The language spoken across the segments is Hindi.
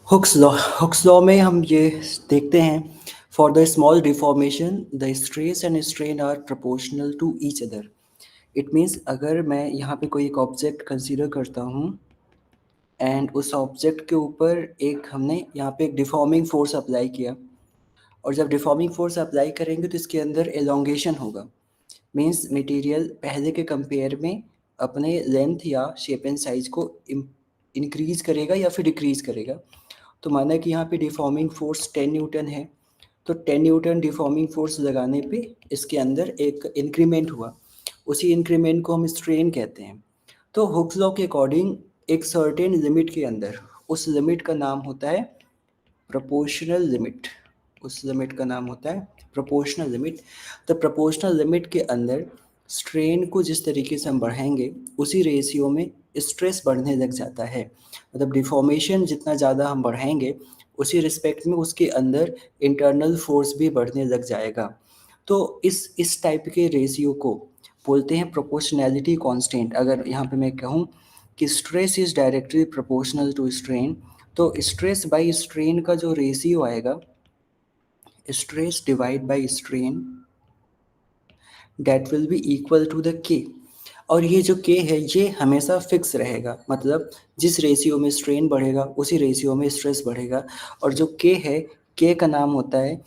हुक्स लॉ में हम ये देखते हैं, for the small deformation the stress and strain are proportional to each other. It means अगर मैं यहाँ पे कोई एक ऑब्जेक्ट कंसीडर करता हूँ एंड उस ऑब्जेक्ट के ऊपर एक हमने यहाँ पे एक डिफॉर्मिंग फोर्स अप्लाई किया, और जब डिफॉर्मिंग फोर्स अप्लाई करेंगे तो इसके अंदर एलोंगेशन होगा। मीन्स मटेरियल पहले के कंपेयर में अपने लेंथ या शेप एंड साइज को इंक्रीज करेगा या फिर डिक्रीज करेगा। तो माना कि यहाँ पे डिफॉर्मिंग फोर्स 10 न्यूटन है, तो 10 न्यूटन डिफॉर्मिंग फोर्स लगाने पे इसके अंदर एक इंक्रीमेंट हुआ, उसी इंक्रीमेंट को हम स्ट्रेन कहते हैं। तो हुक्स लॉ के अकॉर्डिंग एक सर्टेन लिमिट के अंदर उस लिमिट का नाम होता है प्रोपोर्शनल लिमिट। उस लिमिट का नाम होता है प्रोपोर्शनल लिमिट। तो प्रोपोर्शनल लिमिट के अंदर स्ट्रेन को जिस तरीके से हम बढ़ाएंगे उसी रेशियो में स्ट्रेस बढ़ने लग जाता है। मतलब डिफॉर्मेशन जितना ज़्यादा हम बढ़ाएंगे उसी रिस्पेक्ट में उसके अंदर इंटरनल फोर्स भी बढ़ने लग जाएगा। तो इस टाइप के रेशियो को बोलते हैं प्रोपोर्शनैलिटी कांस्टेंट। अगर यहाँ पे मैं कहूँ कि stress is directly proportional to strain, तो स्ट्रेस बाय स्ट्रेन का जो रेशियो आएगा, stress divide by strain, that will be equal to the K. और ये जो के है ये हमेशा फिक्स रहेगा, मतलब जिस रेशियो में स्ट्रेन बढ़ेगा उसी रेशियो में स्ट्रेस बढ़ेगा। और जो के है, के का नाम होता है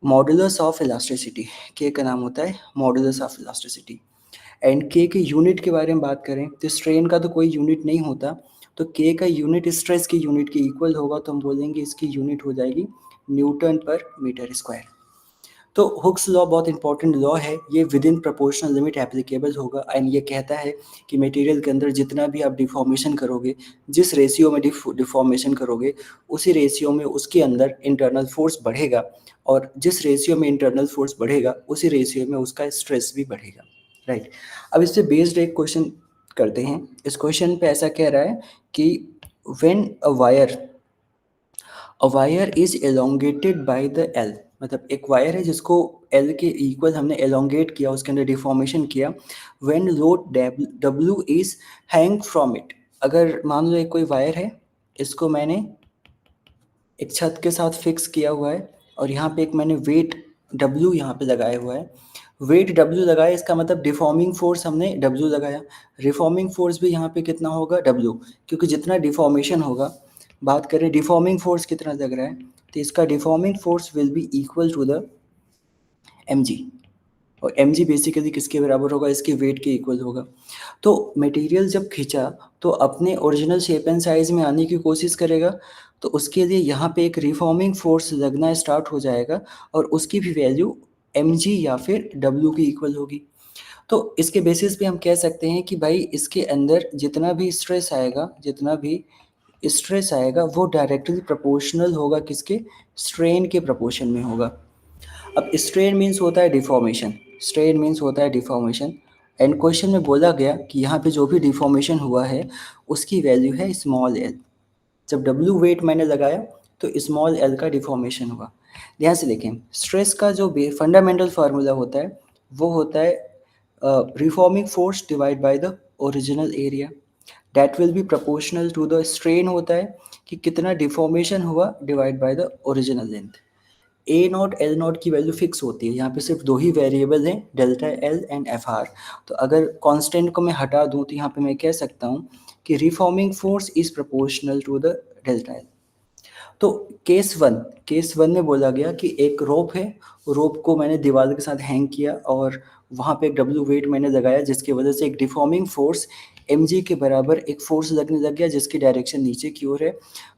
मॉडुलस ऑफ इलास्टिसिटी। के का नाम होता है मॉडुलस ऑफ इलास्टिसिटी। एंड के के यूनिट के बारे में बात करें तो स्ट्रेन का तो कोई यूनिट नहीं होता, तो के का यूनिट स्ट्रेस की यूनिट के इक्वल होगा, तो हम बोलेंगे इसकी यूनिट हो जाएगी न्यूटन पर मीटर स्क्वायर। तो हुक्स लॉ बहुत इंपॉर्टेंट लॉ है, ये with in proportional limit applicable होगा। एंड ये कहता है कि मटेरियल के अंदर जितना भी आप डिफॉर्मेशन करोगे, जिस रेशियो में डिफॉर्मेशन करोगे उसी रेशियो में उसके अंदर इंटरनल फोर्स बढ़ेगा, और जिस रेशियो में इंटरनल फोर्स बढ़ेगा उसी रेशियो में उसका स्ट्रेस भी बढ़ेगा। राइट। अब इससे बेस्ड एक क्वेश्चन करते हैं। इस क्वेश्चन पे ऐसा कह रहा है कि when a wire is elongated by the L, मतलब एक वायर है जिसको एल के इक्वल हमने एलोंगेट किया, उसके अंदर डिफॉर्मेशन किया। When load W is hang from it, अगर मान लो एक कोई वायर है, इसको मैंने एक छत के साथ फिक्स किया हुआ है, और यहाँ पे एक मैंने वेट डब्ल्यू यहाँ पे लगाया हुआ है। वेट डब्ल्यू लगाया, इसका मतलब डिफॉर्मिंग फोर्स हमने डब्ल्यू लगाया। रिफॉर्मिंग फोर्स भी यहाँ पे कितना होगा डब्ल्यू, क्योंकि जितना डिफॉर्मेशन होगा, बात करें डिफॉर्मिंग फोर्स कितना लग रहा है, तो इसका deforming force will be equal to the M G. और एम जी बेसिकली किसके बराबर होगा, इसके वेट के इक्वल होगा। तो मटेरियल जब खींचा तो अपने ओरिजिनल शेप एंड साइज में आने की कोशिश करेगा, तो उसके लिए यहाँ पे एक रिफॉर्मिंग फोर्स लगना स्टार्ट हो जाएगा, और उसकी भी वैल्यू एम जी या फिर डब्ल्यू की इक्वल होगी। तो इसके बेसिस पे हम कह सकते हैं कि भाई इसके अंदर जितना भी स्ट्रेस आएगा, जितना भी स्ट्रेस आएगा वो डायरेक्टली प्रोपोर्शनल होगा किसके, स्ट्रेन के प्रोपोर्शन में होगा। अब स्ट्रेन मीन्स होता है डिफॉर्मेशन, स्ट्रेन मीन्स होता है डिफॉर्मेशन। एंड क्वेश्चन में बोला गया कि यहाँ पे जो भी डिफॉर्मेशन हुआ है उसकी वैल्यू है स्मॉल एल। जब डब्ल्यू वेट मैंने लगाया तो स्मॉल एल का डिफॉर्मेशन हुआ। ध्यान से देखें, स्ट्रेस का जो फंडामेंटल फार्मूला होता है वो होता है reforming force divide by the original area, that will be proportional to the strain होता है कि कितना डिफॉर्मेशन हुआ divide by the original length. A naught L naught की वैल्यू फिक्स होती है, यहाँ पे सिर्फ दो ही वेरिएबल हैं, delta L and F R. तो अगर कांस्टेंट को मैं हटा दूँ तो यहाँ पे मैं कह सकता हूँ कि reforming force is proportional to the delta L. तो केस वन में बोला गया कि एक रोप है, रोप को मैंने दीवार के साथ हैंग किया और वहाँ पे एक डब्ल्यू वेट मैंने लगाया, जिसकी वजह से एक डिफॉर्मिंग फोर्स एम जी के बराबर एक फोर्स लगने लग गया जिसकी डायरेक्शन नीचे की ओर है।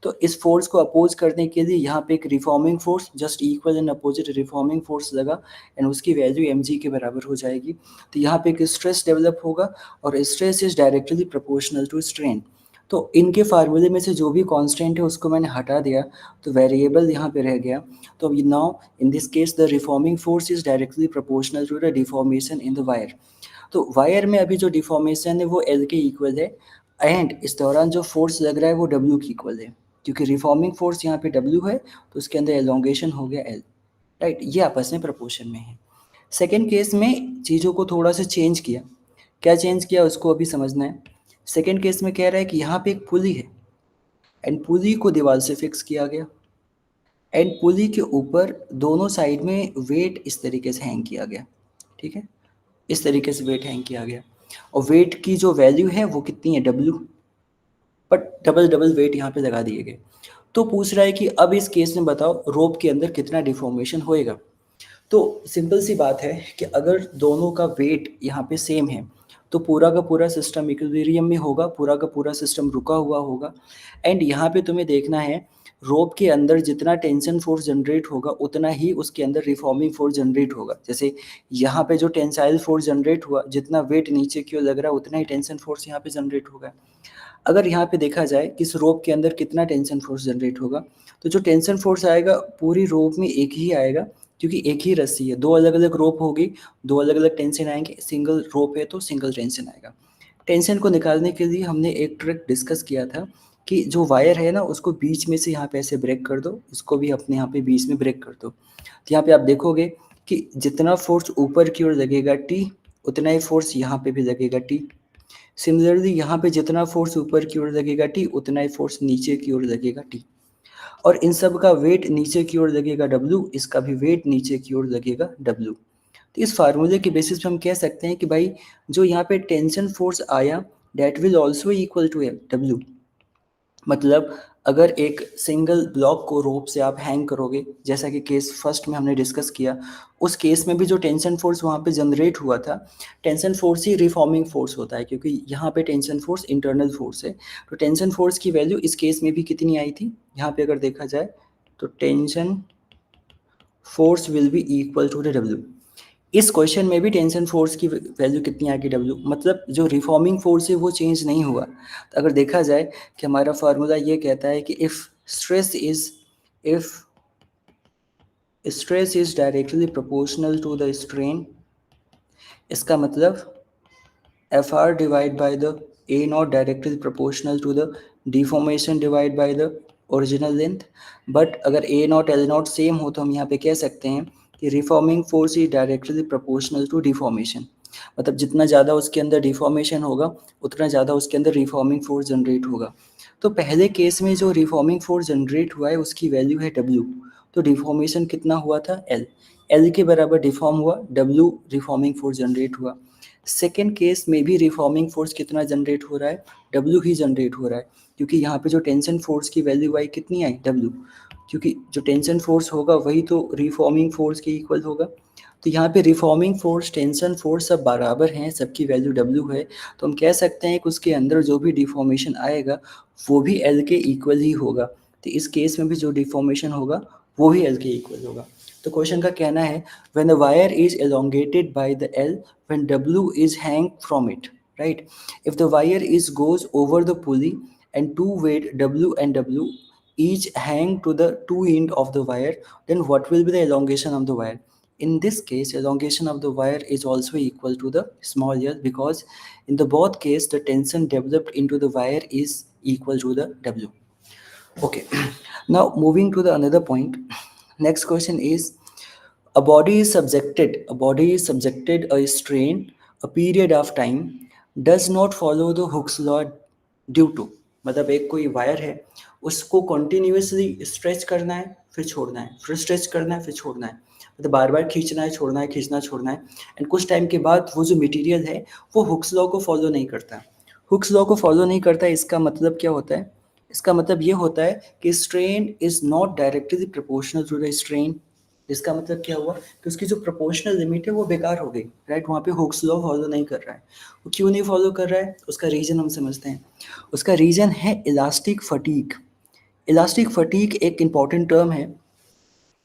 तो इस फोर्स को अपोज करने के लिए यहाँ पे एक reforming force just equal and opposite reforming force लगा, एंड उसकी वैल्यू एम जी के बराबर हो जाएगी। तो यहाँ पे एक स्ट्रेस डेवलप होगा, और stress is directly proportional to strain. तो इनके फार्मूले में से जो भी कांस्टेंट है उसको मैंने हटा दिया, तो वेरिएबल यहाँ पे रह गया। तो now in this case the reforming force is directly proportional to the deformation in the wire. तो वायर में अभी जो डिफॉर्मेशन है वो एल के इक्वल है, एंड इस दौरान जो फोर्स लग रहा है वो डब्ल्यू के इक्वल है, क्योंकि रिफॉर्मिंग फोर्स यहाँ पे डब्ल्यू है तो उसके अंदर एलोंगेशन हो गया एल। राइट, ये आपस में प्रोपोर्शन में है। सेकेंड केस में चीज़ों को थोड़ा सा चेंज किया। क्या चेंज किया उसको अभी समझना है। सेकेंड केस में कह रहा है कि यहाँ पे एक पुली है, एंड पुली को दीवार से फिक्स किया गया एंड पुली के ऊपर दोनों साइड में वेट इस तरीके से हैंग किया गया, ठीक है, इस तरीके से वेट हैंग किया गया और वेट की जो वैल्यू है वो कितनी है, W, but double double weight यहाँ पे लगा दिए गए। तो पूछ रहा है कि अब इस केस में बताओ रोप के अंदर कितना डिफॉर्मेशन होएगा। तो सिंपल सी बात है कि अगर दोनों का वेट यहाँ पे सेम है तो पूरा का पूरा सिस्टम इक्विलिब्रियम में होगा, पूरा का पूरा सिस्टम रुका हुआ होगा। एंड यहाँ पे तुम्हें देखना है रोप के अंदर जितना टेंशन फोर्स जनरेट होगा उतना ही उसके अंदर रिफॉर्मिंग फोर्स जनरेट होगा। जैसे यहाँ पे जो टेंसाइल फोर्स जनरेट हुआ, जितना वेट नीचे की ओर लग रहा है उतना ही टेंशन फोर्स यहाँ पे जनरेट होगा। अगर यहाँ पे देखा जाए कि इस रोप के अंदर कितना टेंशन फोर्स जनरेट होगा, तो जो टेंशन फोर्स आएगा पूरी रोप में एक ही आएगा, क्योंकि एक ही रस्सी है। दो अलग अलग रोप होगी, दो अलग अलग टेंशन आएंगे, सिंगल रोप है तो सिंगल टेंशन आएगा। टेंशन को निकालने के लिए हमने एक ट्रिक डिस्कस किया था कि जो वायर है ना उसको बीच में से यहाँ पे ऐसे ब्रेक कर दो, इसको भी अपने यहाँ पे बीच में ब्रेक कर दो। तो यहाँ पे आप देखोगे कि जितना फोर्स ऊपर की ओर लगेगा टी, उतना ही फोर्स यहाँ पे भी लगेगा टी। सिमिलरली यहाँ पे जितना फोर्स ऊपर की ओर लगेगा टी, उतना ही फोर्स नीचे की ओर लगेगा टी। और इन सब का वेट नीचे की ओर लगेगा डब्ल्यू, इसका भी वेट नीचे की ओर लगेगा डब्ल्यू। तो इस फार्मूले के बेसिस पे हम कह सकते हैं कि भाई जो यहाँ पे टेंशन फोर्स आया that will also equal to W. मतलब अगर एक सिंगल ब्लॉक को रोप से आप हैंग करोगे, जैसा कि केस फर्स्ट में हमने डिस्कस किया, उस केस में भी जो टेंशन फोर्स वहाँ पे जनरेट हुआ था, टेंशन फोर्स ही रिफॉर्मिंग फोर्स होता है, क्योंकि यहाँ पे टेंशन फोर्स इंटरनल फोर्स है। तो टेंशन फोर्स की वैल्यू इस केस में भी कितनी आई थी, यहाँ पे अगर देखा जाए तो tension force will be equal to the W. इस क्वेश्चन में भी टेंशन फोर्स की वैल्यू कितनी आ गई, डब्ल्यू, मतलब जो रिफॉर्मिंग फोर्स है वो चेंज नहीं हुआ। तो अगर देखा जाए कि हमारा फार्मूला ये कहता है कि if stress is directly proportional to the strain, इसका मतलब F R divide by the A naught directly proportional to the deformation divide by the original length. But अगर A naught L naught same हो तो हम यहाँ पे कह सकते हैं कि reforming force is directly proportional to deformation. मतलब जितना ज़्यादा उसके अंदर डिफॉर्मेशन होगा उतना ज़्यादा उसके अंदर रिफॉर्मिंग फोर्स जनरेट होगा। तो पहले केस में जो रिफॉर्मिंग फोर्स जनरेट हुआ है उसकी वैल्यू है डब्ल्यू। तो डिफॉर्मेशन कितना हुआ था, एल, एल के बराबर डिफॉर्म हुआ, डब्ल्यू रिफॉर्मिंग फोर्स जनरेट हुआ। सेकेंड केस में भी रिफॉर्मिंग फोर्स कितना जनरेट हो रहा है, डब्ल्यू ही जनरेट हो रहा है, क्योंकि यहाँ पे जो टेंशन फोर्स की वैल्यू आई कितनी आई, डब्ल्यू, क्योंकि जो टेंशन फोर्स होगा वही तो रिफॉर्मिंग फोर्स के इक्वल होगा। तो यहाँ पे रिफॉर्मिंग फोर्स, टेंशन फोर्स सब बराबर हैं, सबकी वैल्यू डब्ल्यू है। तो हम कह सकते हैं कि उसके अंदर जो भी डिफॉर्मेशन आएगा वो भी एल के इक्वल ही होगा। तो इस केस में भी जो डिफॉर्मेशन होगा वो भी एल के इक्वल होगा। तो क्वेश्चन का कहना है when the wire is elongated by the L when W is hang from it, right? If the wire is goes over the pulley and two weight W and W each hang to the two end of the wire, then what will be the elongation of the wire? In this case, elongation of the wire is also equal to the small l, because in the both case the tension developed into the wire is equal to the W. Okay, now moving to the another point. Next question is a body is subjected a strain a period of time does not follow the Hooke's law due to, मतलब एक कोई वायर है उसको कंटिन्यूअसली स्ट्रेच करना है फिर छोड़ना है, फिर स्ट्रेच करना है फिर छोड़ना है, मतलब बार बार खींचना है छोड़ना है खींचना छोड़ना है। एंड कुछ टाइम के बाद वो जो मटेरियल है वो हुक्स लॉ को फॉलो नहीं करता। हुक्स लॉ को फॉलो नहीं करता, इसका मतलब क्या होता है, इसका मतलब ये होता है कि strain is not directly proportional to the strain. इसका मतलब क्या हुआ कि उसकी जो प्रोपोर्शनल लिमिट है वो बेकार हो गई, राइट? वहाँ पे हुक्स लॉ फॉलो नहीं कर रहा है। वो क्यों नहीं फॉलो कर रहा है, उसका रीजन हम समझते हैं। उसका रीजन है इलास्टिक फटीग। इलास्टिक फटीग एक इंपॉर्टेंट टर्म है,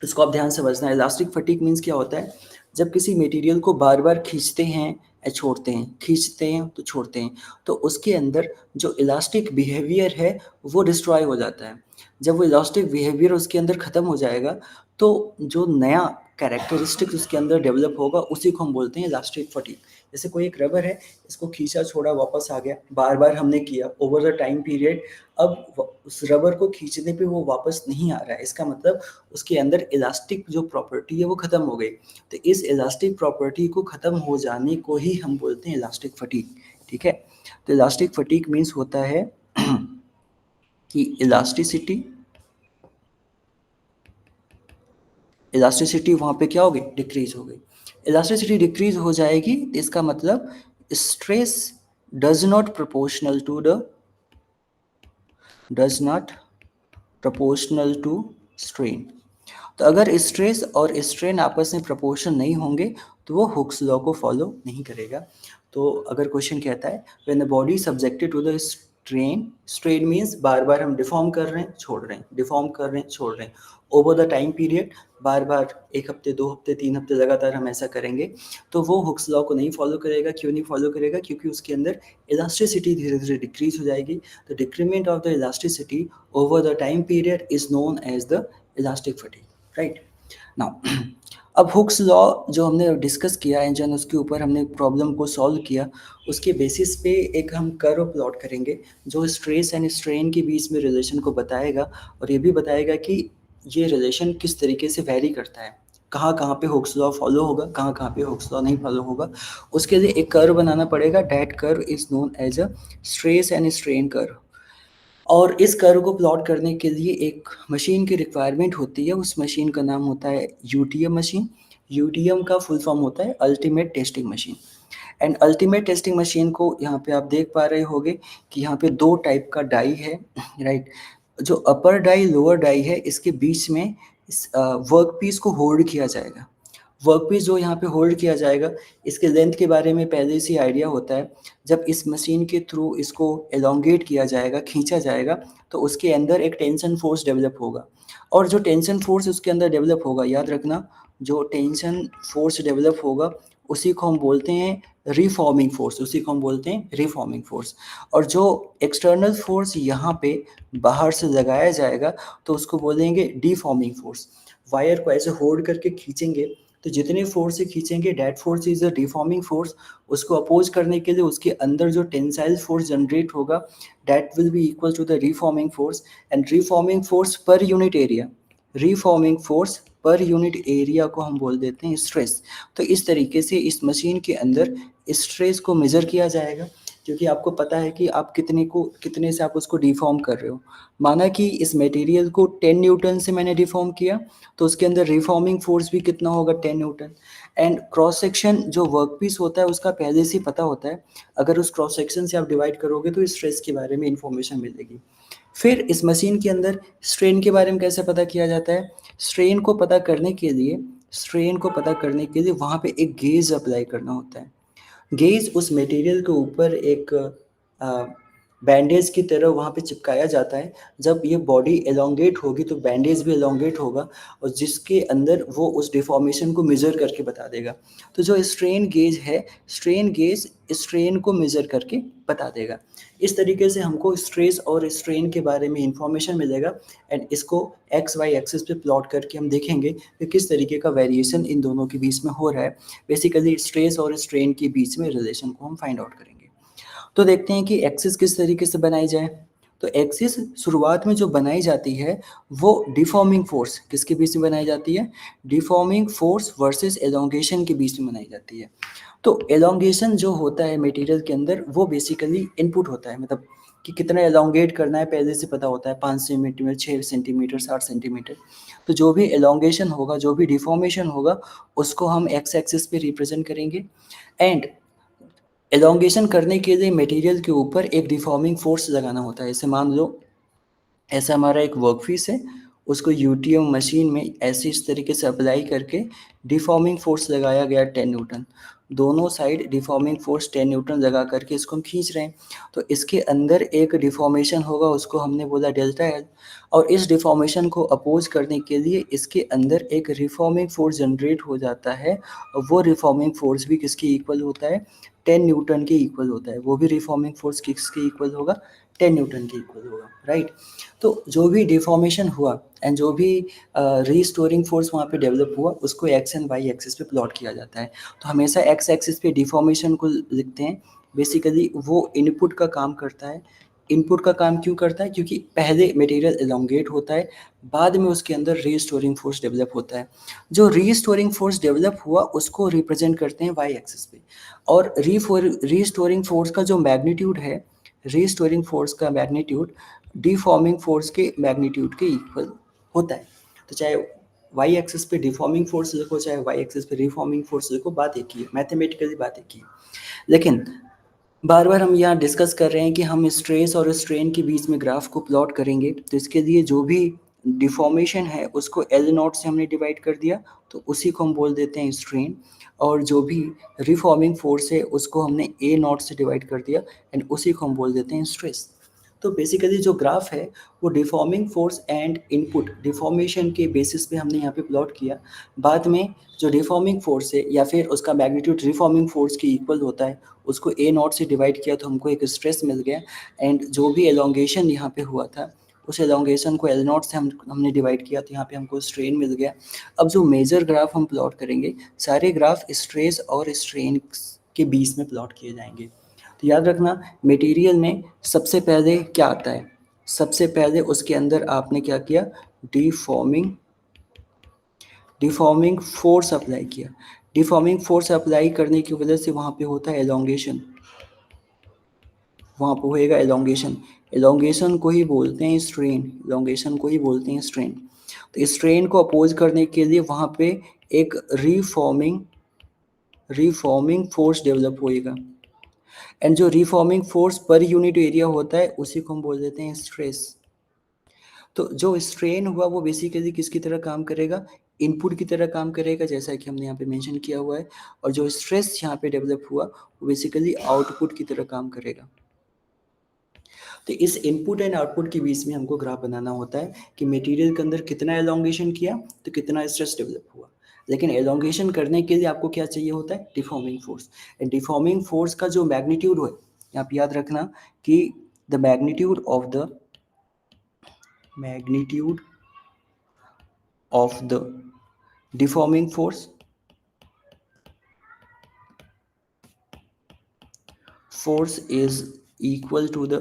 इसको आप ध्यान से समझना है। इलास्टिक फटीग मीन्स क्या होता है, जब किसी मटेरियल को बार बार खींचते हैं या छोड़ते हैं, खींचते हैं तो छोड़ते हैं, तो उसके अंदर जो इलास्टिक बिहेवियर है वो डिस्ट्रॉय हो जाता है। जब वो इलास्टिक बिहेवियर उसके अंदर ख़त्म हो जाएगा तो जो नया कैरेक्टरिस्टिक उसके अंदर डेवलप होगा उसी को हम बोलते हैं इलास्टिक फटीग। जैसे कोई एक रबर है, इसको खींचा छोड़ा वापस आ गया, बार बार हमने किया ओवर द टाइम पीरियड, अब उस रबर को खींचने पे वो वापस नहीं आ रहा है, इसका मतलब उसके अंदर इलास्टिक जो प्रॉपर्टी है वो ख़त्म हो गई। तो इस इलास्टिक प्रॉपर्टी को ख़त्म हो जाने को ही हम बोलते हैं इलास्टिक फटीग, ठीक है? तो इलास्टिक फटीग मीन्स होता है कि इलास्टिसिटी वहाँ पे क्या हो गई, डिक्रीज हो गई। इलास्टिसिटी डिक्रीज हो जाएगी तो इसका मतलब stress does not proportional to the does not proportional to strain. तो अगर स्ट्रेस और स्ट्रेन आपस में प्रोपोर्शन नहीं होंगे तो वो हुक्स लॉ को फॉलो नहीं करेगा। तो अगर क्वेश्चन कहता है when the body subjected to the strain, strain means बार बार हम डिफॉर्म कर रहे हैं छोड़ रहे हैं, डिफॉर्म कर रहे हैं छोड़ रहे हैं, ओवर द टाइम पीरियड, बार बार 1 हफ्ते 2 हफ्ते 3 हफ्ते लगातार हम ऐसा करेंगे, तो वो हुक्स लॉ को नहीं फॉलो करेगा। क्यों नहीं फॉलो करेगा? क्योंकि उसके अंदर इलास्टिसिटी धीरे धीरे डिक्रीज हो जाएगी। तो decrement of the elasticity over the time period is known as the elastic fatigue, right. Now अब हुक्स लॉ जो हमने डिस्कस किया है, जन उसके ऊपर हमने प्रॉब्लम को सॉल्व किया, उसके बेसिस पे एक हम कर्व प्लॉट करेंगे जो स्ट्रेस एंड स्ट्रेन के बीच में रिलेशन को बताएगा, और ये भी बताएगा कि ये रिलेशन किस तरीके से वैरी करता है, कहाँ कहाँ पे हुक्स लॉ फॉलो होगा, कहाँ कहाँ पे हुक्स लॉ नहीं फॉलो होगा। उसके लिए एक कर्व बनाना पड़ेगा, that curve is known as a stress and strain curve. और इस कर्व को प्लॉट करने के लिए एक मशीन की रिक्वायरमेंट होती है, उस मशीन का नाम होता है यूटीएम मशीन। यूटीएम का फुल फॉर्म होता है ultimate testing machine. And ultimate testing machine को यहाँ पे आप देख पा रहे होंगे कि यहाँ पे 2 टाइप का डाई है, राइट। जो अपर डाई लोअर डाई है, इसके बीच में इस वर्क पीस को होल्ड किया जाएगा। वर्क पीस जो यहाँ पे होल्ड किया जाएगा, इसके लेंथ के बारे में पहले से आइडिया होता है। जब इस मशीन के थ्रू इसको एलोंगेट किया जाएगा, खींचा जाएगा, तो उसके अंदर एक टेंशन फोर्स डेवलप होगा। और जो टेंशन फोर्स उसके अंदर डेवलप होगा, याद रखना, जो टेंशन फोर्स डेवलप होगा उसी को हम बोलते हैं रिफॉर्मिंग फोर्स, उसी को हम बोलते हैं रिफॉर्मिंग फोर्स। और जो एक्सटर्नल फोर्स यहाँ पे बाहर से लगाया जाएगा तो उसको बोलेंगे डिफॉर्मिंग फोर्स। वायर को ऐसे होल्ड करके खींचेंगे तो जितने फोर्स से खींचेंगे, that force is a deforming force. उसको अपोज करने के लिए उसके अंदर जो टेंसाइल फोर्स जनरेट होगा, that will be equal to the reforming force. And reforming force per unit area, reforming force per unit area को हम बोल देते हैं स्ट्रेस। तो इस तरीके से इस मशीन के अंदर स्ट्रेस को मेजर किया जाएगा, क्योंकि आपको पता है कि आप कितने से आप उसको डिफॉर्म कर रहे हो। माना कि इस मटेरियल को 10 न्यूटन से मैंने डिफॉर्म किया, तो उसके अंदर रिफॉर्मिंग फोर्स भी कितना होगा, 10 न्यूटन। एंड क्रॉस सेक्शन जो वर्क पीस होता है उसका पहले से पता होता है, अगर उस क्रॉस सेक्शन से आप डिवाइड करोगे तो स्ट्रेस के बारे में इंफॉर्मेशन मिलेगी। फिर इस मशीन के अंदर स्ट्रेन के बारे में कैसे पता किया जाता है? स्ट्रेन को पता करने के लिए, वहाँ पे एक गेज अप्लाई करना होता है। गेज उस मटेरियल के ऊपर एक बैंडेज की तरह वहाँ पे चिपकाया जाता है। जब ये बॉडी एलोंगेट होगी तो बैंडेज भी एलोंगेट होगा, और जिसके अंदर वो उस डिफॉर्मेशन को मेजर करके बता देगा। तो जो स्ट्रेन गेज है, स्ट्रेन गेज स्ट्रेन को मेजर करके बता देगा। इस तरीके से हमको स्ट्रेस और स्ट्रेन के बारे में इंफॉर्मेशन मिलेगा। एंड इसको एक्स वाई एक्सिस पे प्लॉट करके हम देखेंगे कि किस तरीके का वेरिएशन इन दोनों के बीच में हो रहा है। बेसिकली स्ट्रेस और स्ट्रेन के बीच में रिलेशन को हम फाइंड आउट करेंगे। तो देखते हैं कि एक्सिस किस तरीके से बनाई जाए। तो एक्सिस शुरुआत में जो बनाई जाती है वो डिफॉर्मिंग फोर्स किसके बीच में बनाई जाती है, डिफॉर्मिंग फोर्स वर्सेस एलोंगेशन के बीच में बनाई जाती है। तो एलोंगेशन जो होता है मटेरियल के अंदर वो बेसिकली इनपुट होता है, मतलब कि कितना एलोंगेट करना है पहले से पता होता है, 5 सेंटीमीटर, 6 सेंटीमीटर, 60 सेंटीमीटर। तो जो भी एलोंगेशन होगा, जो भी डिफॉर्मेशन होगा, उसको हम एक्स एक्सिस पे रिप्रेजेंट करेंगे। एंड एलोंगेशन करने के लिए मटेरियल के ऊपर एक डिफॉर्मिंग फोर्स लगाना होता है। जैसे मान लो ऐसा हमारा एक वर्क पीस है, उसको यूटीएम मशीन में ऐसे इस तरीके से अप्लाई करके डिफॉर्मिंग फोर्स लगाया गया 10 न्यूटन। दोनों साइड डिफॉर्मिंग फोर्स 10 न्यूटन लगा करके इसको हम खींच रहे हैं। तो इसके अंदर एक डिफॉर्मेशन होगा, उसको हमने बोला डेल्टा एल। और इस डिफॉर्मेशन को अपोज करने के लिए इसके अंदर एक रिफॉर्मिंग फोर्स जनरेट हो जाता है, और वो रिफॉर्मिंग फोर्स भी किसके इक्वल होता है, 10 न्यूटन के इक्वल होता है। वो भी रिफॉर्मिंग फोर्स किसके इक्वल होगा, 10 न्यूटन के इक्वल होगा, राइट। तो जो भी डिफॉर्मेशन हुआ एंड जो भी रीस्टोरिंग फोर्स वहाँ पे डेवलप हुआ, उसको एक्स एंड वाई एक्सिस पे प्लॉट किया जाता है। तो हमेशा एक्स एक्सिस पे डिफॉर्मेशन को लिखते हैं। बेसिकली वो इनपुट का काम करता है। इनपुट का काम क्यों करता है? क्योंकि पहले मटेरियल एलोंगेट होता है, बाद में उसके अंदर रीस्टोरिंग फोर्स डेवलप होता है। जो रीस्टोरिंग फोर्स डेवलप हुआ उसको रिप्रेजेंट करते हैं वाई एक्सिस पे। और रीस्टोरिंग फोर्स का जो मैग्नीट्यूड है, रीस्टोरिंग फोर्स का मैग्नीट्यूड डिफॉर्मिंग फोर्स के मैग्नीट्यूड के इक्वल होता है। तो चाहे वाई एक्सिस पे डिफॉर्मिंग फोर्स लिखो, चाहे वाई एक्सिस पे रिफॉर्मिंग फोर्स लिखो, बात एक ही है, मैथमेटिकली बात एक ही है। लेकिन बार बार हम यहाँ डिस्कस कर रहे हैं कि हम स्ट्रेस और स्ट्रेन के बीच में ग्राफ को प्लॉट करेंगे, तो इसके लिए जो भी डिफॉर्मेशन है उसको एल नॉट से हमने डिवाइड कर दिया, तो उसी को हम बोल देते हैं स्ट्रेन। और जो भी रिफॉर्मिंग फोर्स है उसको हमने ए नॉट से डिवाइड कर दिया, एंड उसी को हम बोल देते हैं स्ट्रेस। तो बेसिकली जो ग्राफ है वो deforming force and input deformation के बेसिस पे हमने यहाँ पे प्लॉट किया। बाद में जो डिफॉर्मिंग फोर्स है या फिर उसका मैग्नीट्यूड रिफॉर्मिंग फोर्स के इक्वल होता है, उसको ए नॉट से डिवाइड किया तो हमको एक स्ट्रेस मिल गया, एंड जो भी एलोंगेशन यहाँ पे हुआ था उस एलोंगेशन को एल नॉट से हमने डिवाइड किया, तो यहाँ पे हमको स्ट्रेन मिल गया। अब जो मेजर ग्राफ हम प्लॉट करेंगे, सारे ग्राफ स्ट्रेस और स्ट्रेन के बीच में प्लॉट किए जाएंगे। तो याद रखना, मटेरियल में सबसे पहले क्या आता है, सबसे पहले उसके अंदर आपने क्या किया, डिफॉर्मिंग फोर्स अप्लाई किया। डिफॉर्मिंग फोर्स अप्लाई करने की वजह से वहाँ पे होता है एलोंगेशन, वहाँ पे होएगा एलोंगेशन। एलोंगेशन को ही बोलते हैं स्ट्रेन, एलोंगेशन को ही बोलते हैं स्ट्रेन। तो स्ट्रेन को अपोज करने के लिए वहाँ पे एक रिफॉर्मिंग फोर्स डेवलप होएगा, एंड जो reforming force per unit area होता है उसी को हम बोल देते हैं स्ट्रेस। तो जो स्ट्रेन हुआ वो बेसिकली किसकी तरह काम करेगा, इनपुट की तरह काम करेगा, जैसा कि हमने यहाँ पे मेंशन किया हुआ है। और जो स्ट्रेस यहाँ पे डेवलप हुआ वो बेसिकली आउटपुट की तरह काम करेगा। तो इस इनपुट एंड आउटपुट के बीच में हमको ग्राफ बनाना होता है कि मटेरियल के अंदर कितना एलोंगेशन किया तो कितना स्ट्रेस डेवलप हुआ। लेकिन एलोंगेशन करने के लिए आपको क्या चाहिए होता है, deforming force. And deforming force का जो मैग्नीट्यूड है, आप याद रखना कि the magnitude of the deforming force is equal to the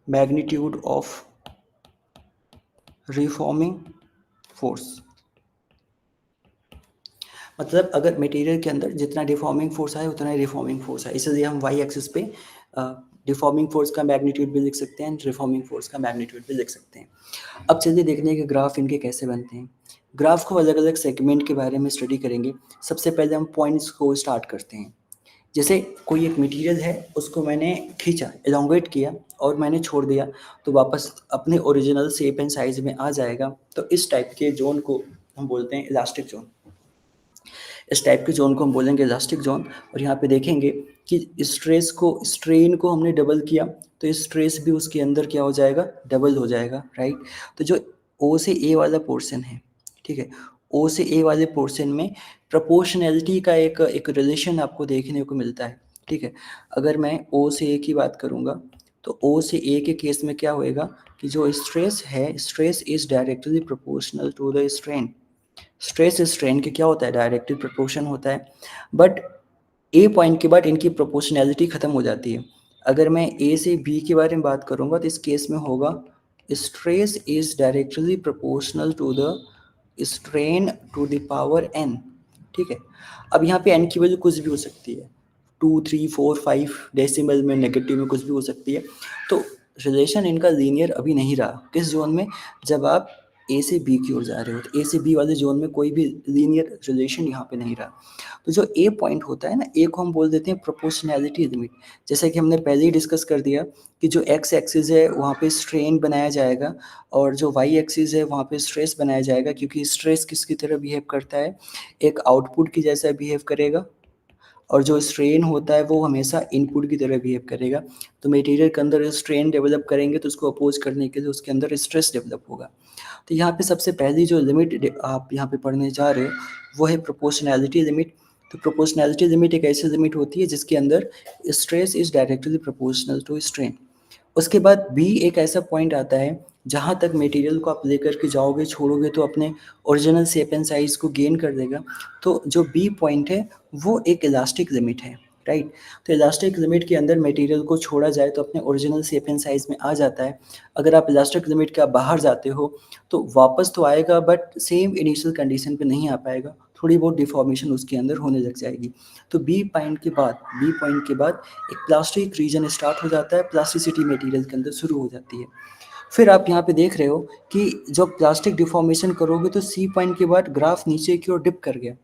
magnitude of reforming force। मतलब अगर मटेरियल के अंदर जितना डिफॉर्मिंग फोर्स है उतना ही रिफॉर्मिंग फोर्स है, इसलिए हम वाई एक्सिस पे डिफॉर्मिंग फोर्स का मैग्नीट्यूड भी लिख सकते हैं, रिफॉर्मिंग फोर्स का मैग्नीट्यूड भी लिख सकते हैं। अब चलिए देखने के ग्राफ इनके कैसे बनते हैं। ग्राफ को अलग अलग सेगमेंट के बारे में स्टडी करेंगे। सबसे पहले हम पॉइंट्स को स्टार्ट करते हैं। जैसे कोई एक मटेरियल है, उसको मैंने खींचा, एलोंगेट किया और मैंने छोड़ दिया, तो वापस अपने ओरिजिनल शेप एंड साइज में आ जाएगा। तो इस टाइप के जोन को हम बोलते हैं इलास्टिक जोन। इस टाइप के जोन को हम बोलेंगे इलास्टिक जोन। और यहाँ पे देखेंगे कि स्ट्रेन को हमने डबल किया तो स्ट्रेस भी उसके अंदर क्या हो जाएगा, डबल हो जाएगा, राइट। तो जो ओ से ए वाला पोर्शन है, ठीक है, ओ से ए वाले पोर्शन में प्रोपोर्शनैलिटी का एक रिलेशन आपको देखने को मिलता है, ठीक है। अगर मैं ओ से ए की बात करूँगा तो ओ से ए के केस में क्या होएगा कि जो स्ट्रेस है, stress is directly proportional to the strain. Stress strain के क्या होता है, डायरेक्टली प्रोपोर्शन होता है। बट ए पॉइंट के बाद इनकी प्रोपोर्शनैलिटी ख़त्म हो जाती है। अगर मैं ए से बी के बारे में बात करूँगा तो इस केस में होगा stress is directly proportional to the strain to the power N, ठीक है। अब यहाँ पे एन की वैल्यू कुछ भी हो सकती है, 2, 3, 4, 5 डेसिमल में, नेगेटिव में कुछ भी हो सकती है। तो रिलेशन इनका लीनियर अभी नहीं रहा। किस जोन में, जब आप ए से बी की ओर जा रहे हो, तो ए से बी वाले जोन में कोई भी लीनियर रिलेशन यहाँ पे नहीं रहा। तो जो ए पॉइंट होता है ना, ए को हम बोल देते हैं प्रोपोर्शनैलिटी लिमिट। जैसा कि हमने पहले ही डिस्कस कर दिया कि जो एक्स एक्सिस है वहाँ पे स्ट्रेन बनाया जाएगा और जो वाई एक्सिस है वहाँ पे स्ट्रेस बनाया जाएगा, क्योंकि स्ट्रेस किसकी तरह बिहेव करता है, एक आउटपुट की जैसा बिहेव करेगा, और जो स्ट्रेन होता है वो हमेशा इनपुट की तरह बिहेव करेगा। तो मटेरियल के अंदर स्ट्रेन डेवलप करेंगे तो उसको अपोज करने के लिए उसके अंदर स्ट्रेस डेवलप होगा। तो यहाँ पे सबसे पहली जो लिमिट आप यहाँ पे पढ़ने जा रहे हो वो है प्रोपोर्शनैलिटी लिमिट। तो प्रोपोर्शनैलिटी लिमिट एक ऐसी लिमिट होती है जिसके अंदर stress is directly proportional to strain. उसके बाद बी एक ऐसा पॉइंट आता है जहाँ तक मटेरियल को आप लेकर के जाओगे, छोड़ोगे तो अपने ओरिजिनल शेप एंड साइज को गेन कर देगा। तो जो बी पॉइंट है वो एक इलास्टिक लिमिट है। राइट। तो इलास्टिक लिमिट के अंदर मटेरियल को छोड़ा जाए तो अपने ओरिजिनल शेप एंड साइज में आ जाता है। अगर आप इलास्टिक लिमिट के बाहर जाते हो तो वापस तो आएगा बट सेम इनिशियल कंडीशन पे नहीं आ पाएगा, थोड़ी बहुत डिफॉर्मेशन उसके अंदर होने लग जाएगी। तो बी पॉइंट के बाद एक प्लास्टिक रीजन स्टार्ट हो जाता है, प्लास्टिसिटी मटेरियल के अंदर शुरू हो जाती है। फिर आप यहाँ पे देख रहे हो कि जब प्लास्टिक डिफॉर्मेशन करोगे तो सी पॉइंट के बाद ग्राफ नीचे की ओर डिप कर गया।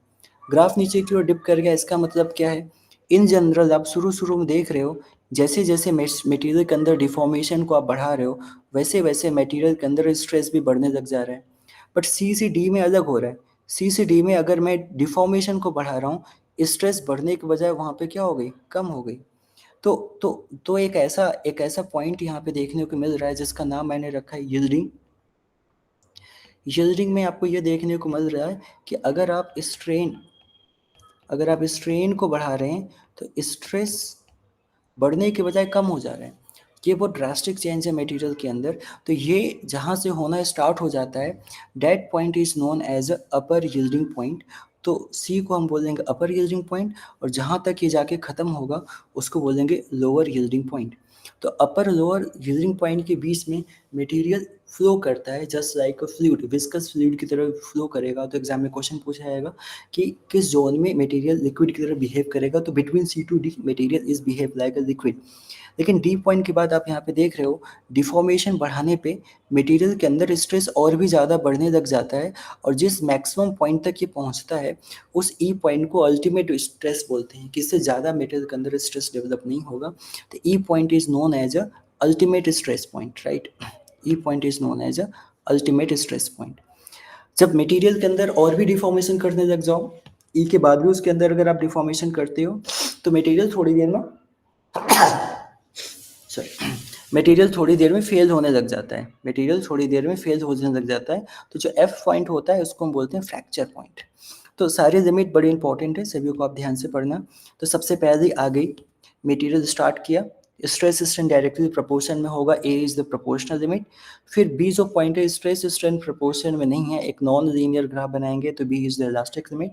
ग्राफ नीचे की ओर डिप कर गया, इसका मतलब क्या है? इन जनरल आप शुरू-शुरू में देख रहे हो, जैसे-जैसे मटेरियल के अंदर डिफॉर्मेशन को आप बढ़ा रहे हो, वैसे-वैसे मटेरियल के अंदर स्ट्रेस भी बढ़ने लग जा रहा है। बट सी से डी में अलग हो रहा है। सी से डी में अगर मैं डिफॉर्मेशन को बढ़ा रहा हूँ, स्ट्रेस बढ़ने के बजाय वहाँ पे क्या हो गई? कम हो गई। तो तो एक ऐसा पॉइंट यहाँ पे देखने को मिल रहा है जिसका नाम मैंने रखा है यील्डिंग। यील्डिंग में आपको ये देखने को मिल रहा है कि अगर आप स्ट्रेन को बढ़ा रहे हैं तो स्ट्रेस बढ़ने के बजाय कम हो जा रहे हैं। ये बहुत ड्रास्टिक चेंज है मटेरियल के अंदर। तो ये जहाँ से होना स्टार्ट हो जाता है, that point is known as a upper yielding point. तो सी को हम बोलेंगे अपर यील्डिंग पॉइंट, और जहाँ तक ये जाके ख़त्म होगा उसको बोलेंगे लोअर यील्डिंग पॉइंट। तो अपर लोअर यील्डिंग पॉइंट के बीच में मटेरियल फ्लो करता है जस्ट लाइक अ फ्लूइड, विस्कस फ्लूइड की तरह फ्लो करेगा। तो एग्जाम में क्वेश्चन पूछा जाएगा कि किस जोन में मटेरियल लिक्विड की तरह बिहेव करेगा, तो between C to D material is behave like a liquid. लेकिन डी पॉइंट के बाद आप यहाँ पे देख रहे हो, डिफॉर्मेशन बढ़ाने पे मटेरियल के अंदर स्ट्रेस और भी ज़्यादा बढ़ने लग जाता है, और जिस मैक्सिमम पॉइंट तक ये पहुँचता है उस ई पॉइंट को अल्टीमेट स्ट्रेस बोलते हैं, कि इससे ज़्यादा मटेरियल के अंदर स्ट्रेस डेवलप नहीं होगा। तो E point is known as a ultimate stress point, right. E point is known as a ultimate stress point. जब मटेरियल के अंदर और भी डिफॉर्मेशन करने लग जाओ, ई के बाद भी उसके अंदर अगर आप डिफॉर्मेशन करते हो तो मटेरियल थोड़ी देर में सॉरी मटेरियल थोड़ी देर में फेल होने लग जाता है। मटेरियल थोड़ी देर में फेल होने लग जाता है। तो जो एफ पॉइंट होता है उसको हम बोलते हैं फ्रैक्चर पॉइंट। तो सारे लिमिट बड़ी इंपॉर्टेंट है, सभी को आप ध्यान से पढ़ना। तो सबसे पहले आ गई, मटेरियल स्टार्ट किया, स्ट्रेस स्ट्रेन डायरेक्टली प्रोपोर्शन में होगा, A is the proportional limit. फिर बी जो पॉइंट है स्ट्रेस स्ट्रेन प्रोपोर्शन में नहीं है, एक नॉन लीनियर ग्राफ बनाएंगे, तो B is the elastic limit.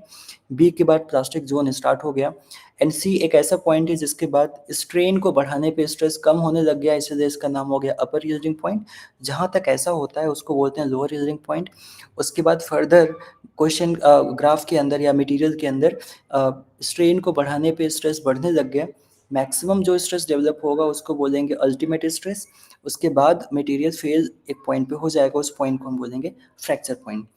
B के बाद प्लास्टिक जोन स्टार्ट हो गया, एंड सी एक ऐसा पॉइंट है जिसके बाद स्ट्रेन को बढ़ाने पे स्ट्रेस कम होने लग गया, इसलिए इसका नाम हो गया अपर यील्डिंग पॉइंट। जहाँ तक ऐसा होता है उसको बोलते हैं लोअर यील्डिंग पॉइंट। उसके बाद फर्दर क्वेश्चन ग्राफ के अंदर या मटेरियल के अंदर स्ट्रेन को बढ़ाने पे स्ट्रेस बढ़ने लग गया, मैक्सिमम जो स्ट्रेस डेवलप होगा उसको बोलेंगे अल्टीमेट स्ट्रेस। उसके बाद मटेरियल फेल एक पॉइंट पे हो जाएगा, उस पॉइंट को हम बोलेंगे फ्रैक्चर पॉइंट।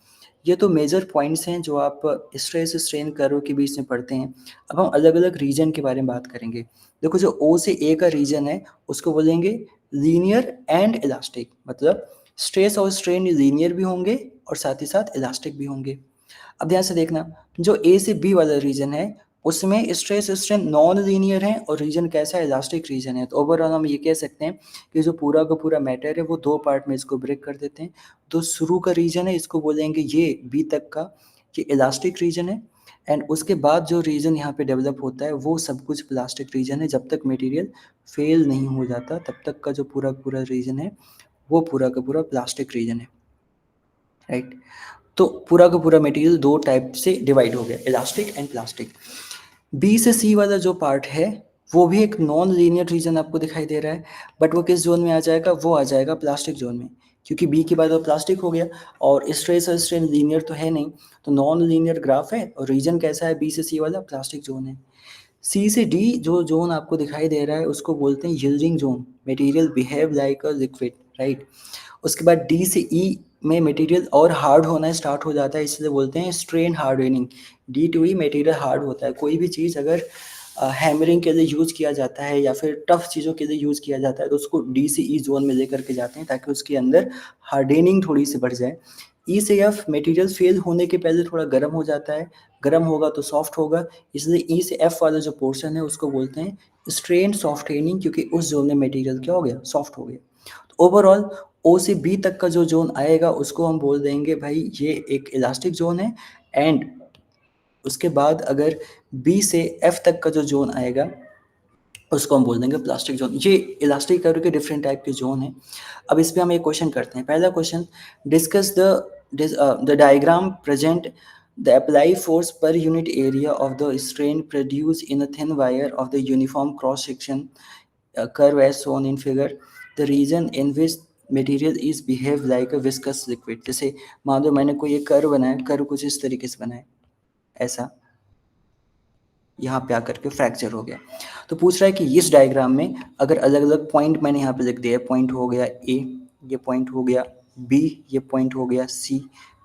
ये तो मेजर पॉइंट्स हैं जो आप स्ट्रेस स्ट्रेन कर्व के बीच में पढ़ते हैं। अब हम अलग अलग रीजन के बारे में बात करेंगे। देखो, जो ओ से ए का रीजन है उसको बोलेंगे लीनियर एंड इलास्टिक, मतलब स्ट्रेस और स्ट्रेन लीनियर भी होंगे और साथ ही साथ इलास्टिक भी होंगे। अब ध्यान से देखना, जो ए से बी वाला रीजन है उसमें स्ट्रेस स्ट्रेन नॉन लीनियर है और रीजन कैसा है, इलास्टिक रीजन है। तो ओवरऑल हम ये कह सकते हैं कि जो पूरा का पूरा मैटर है वो दो पार्ट में इसको ब्रेक कर देते हैं। तो शुरू का रीजन है इसको बोलेंगे ये बी तक का, ये इलास्टिक रीजन है, एंड उसके बाद जो रीजन यहाँ पे डेवलप होता है वो सब कुछ प्लास्टिक रीजन है। जब तक मटेरियल फेल नहीं हो जाता तब तक का जो पूरा पूरा रीजन है वो पूरा का पूरा प्लास्टिक रीजन है, राइट। तो पूरा का पूरा मटेरियल दो टाइप से डिवाइड हो गया, इलास्टिक एंड प्लास्टिक। बी से सी वाला जो पार्ट है वो भी एक नॉन लीनियर रीजन आपको दिखाई दे रहा है, बट वो किस जोन में आ जाएगा, वो आ जाएगा प्लास्टिक जोन में, क्योंकि बी के बाद वो प्लास्टिक हो गया और स्ट्रेस और स्ट्रेन लीनियर तो है नहीं, तो नॉन लीनियर ग्राफ है और रीजन कैसा है, बी से सी वाला प्लास्टिक जोन है। सी से डी जो जोन आपको दिखाई दे रहा है उसको बोलते हैं yielding zone, material behave like a liquid, right. उसके बाद डी से ई में मटेरियल और हार्ड होना स्टार्ट हो जाता है, इसलिए बोलते हैं strain hardening. D to E material hard होता है। कोई भी चीज़ अगर हैमरिंग के लिए यूज़ किया जाता है या फिर टफ चीज़ों के लिए यूज़ किया जाता है तो उसको डी से ई जोन में लेकर के जाते हैं ताकि उसके अंदर हार्डनिंग थोड़ी सी बढ़ जाए। ई से एफ मटेरियल फेल होने के पहले थोड़ा गर्म हो जाता है, गर्म होगा तो सॉफ्ट होगा, इसलिए ई से एफ वाला जो पोर्शन है उसको बोलते हैं स्ट्रेन सॉफ्टनिंग, क्योंकि उस जोन में मटेरियल क्या हो गया, सॉफ्ट हो गया। तो ओवरऑल ओ से बी तक का जो जोन आएगा उसको हम बोल देंगे भाई ये एक इलास्टिक जोन है, एंड उसके बाद अगर बी से एफ तक का जो जोन आएगा उसको हम बोल देंगे प्लास्टिक जोन। ये इलास्टिक कर्व के डिफरेंट टाइप के जोन हैं। अब इस पे हम एक क्वेश्चन करते हैं। पहला question, discuss the diagram present The applied force per unit area of the strain produced in a thin wire of the uniform cross section curve as shown in figure. The region in which material is behave like a viscous liquid. जैसे मान लो मैंने कोई एक कर्व बनाया, कर्व कुछ इस तरीके से बनाया, ऐसा यहाँ पे आकर के फ्रैक्चर हो गया। तो पूछ रहा है कि इस डायग्राम में अगर अलग अलग पॉइंट मैंने यहाँ पे लिख दिया, पॉइंट हो गया ए, ये पॉइंट हो गया बी, ये पॉइंट हो गया सी,